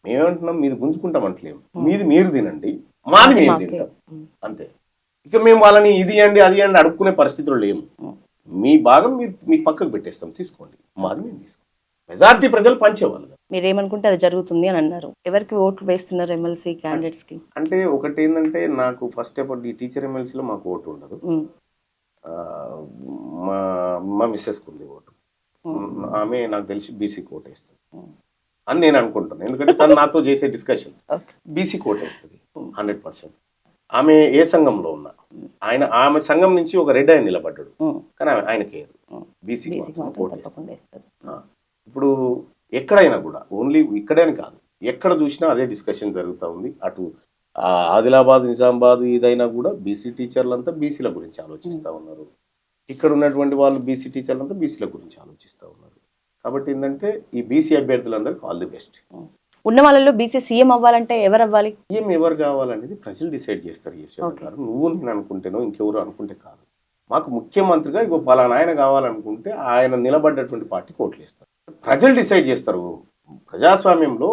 మేమేమంటున్నాం, మీది గుంజుకుంటాం అంటలేము, మీది మీరు తినండి, మాది మేము తింటాం, అంతే. ఇక మేము వాళ్ళని ఇది అండి అది అండి అడుక్కునే పరిస్థితులు లేము. మీ భాగం మీ పక్కకు పెట్టేస్తాం, తీసుకోండి, మాది మేము తీసుకోండి. మెజారిటీ ప్రజలు పంచేవాళ్ళు. మీరేమనుకుంటే అది జరుగుతుంది అని అన్నారు. ఎవరికి ఓట్లు వేస్తున్నారు ఎమ్మెల్సీ క్యాండిడేట్స్ కి? అంటే ఒకటి ఏంటంటే, నాకు ఫస్ట్ ఈ టీచర్ ఎమ్మెల్సీలో మాకు ఓటు ఉండదు. మా మిస్సెస్కి ఉంది ఓటు. ఆమె నాకు తెలిసి బీసీకి ఓటు వేస్తుంది అని నేను అనుకుంటున్నాను. ఎందుకంటే తను నాతో చేసే డిస్కషన్ బీసీకి ఓటు వేస్తుంది 100%. ఆమె ఏ సంఘంలో ఉన్నా, ఆమె సంఘం నుంచి ఒక రెడ్ ఆయన నిలబడ్డాడు, కానీ ఆయనకి బీసీకి ఓటు వేస్తుంది. ఇప్పుడు ఎక్కడైనా కూడా, ఓన్లీ ఇక్కడైనా కాదు, ఎక్కడ చూసినా అదే డిస్కషన్ జరుగుతూ ఉంది. అటు ఆదిలాబాద్, నిజామాబాద్ ఇదైనా కూడా బీసీ టీచర్లంతా బీసీల గురించి ఆలోచిస్తూ ఉన్నారు. ఇక్కడ ఉన్నటువంటి వాళ్ళు బీసీ టీచర్లంతా బీసీల గురించి ఆలోచిస్తూ ఉన్నారు. కాబట్టి ఏంటంటే ఈ బీసీ అభ్యర్థులందరికీ ఆల్ ది బెస్ట్. ఉన్న వాళ్ళలో బీసీ సీఎం అవ్వాలంటే ఎవరు అవ్వాలి? సీఎం ఎవరు కావాలనేది ప్రజలు డిసైడ్ చేస్తారు. ఈశ్వర్ గారు, నువ్వు నేను అనుకుంటేనో ఇంకెవరు అనుకుంటే కాదు. మాకు ముఖ్యమంత్రిగా ఇంకో పలానా ఆయన కావాలనుకుంటే ఆయన నిలబడ్డటువంటి పార్టీకి ఓట్లు వేస్తారు. ప్రజలు డిసైడ్ చేస్తారు. ప్రజాస్వామ్యంలో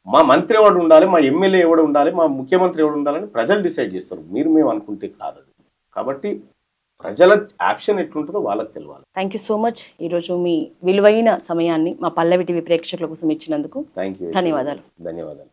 మా మంత్రి ఎవడు ఉండాలి, మా ఎమ్మెల్యే ఎవడు ఉండాలి, మా ముఖ్యమంత్రి ఎవడు ఉండాలని ప్రజలు డిసైడ్ చేస్తారు. మేము అనుకుంటే కాదు. కాబట్టి ప్రజల యాక్షన్ ఎట్లుంటుందో వాళ్ళకి తెలియాలి. Thank you so much. ఈరోజు మీ విలువైన సమయాన్ని మా పల్లవి టీవీ ప్రేక్షకుల కోసం ఇచ్చినందుకు థ్యాంక్ యూ. ధన్యవాదాలు. ధన్యవాదాలు.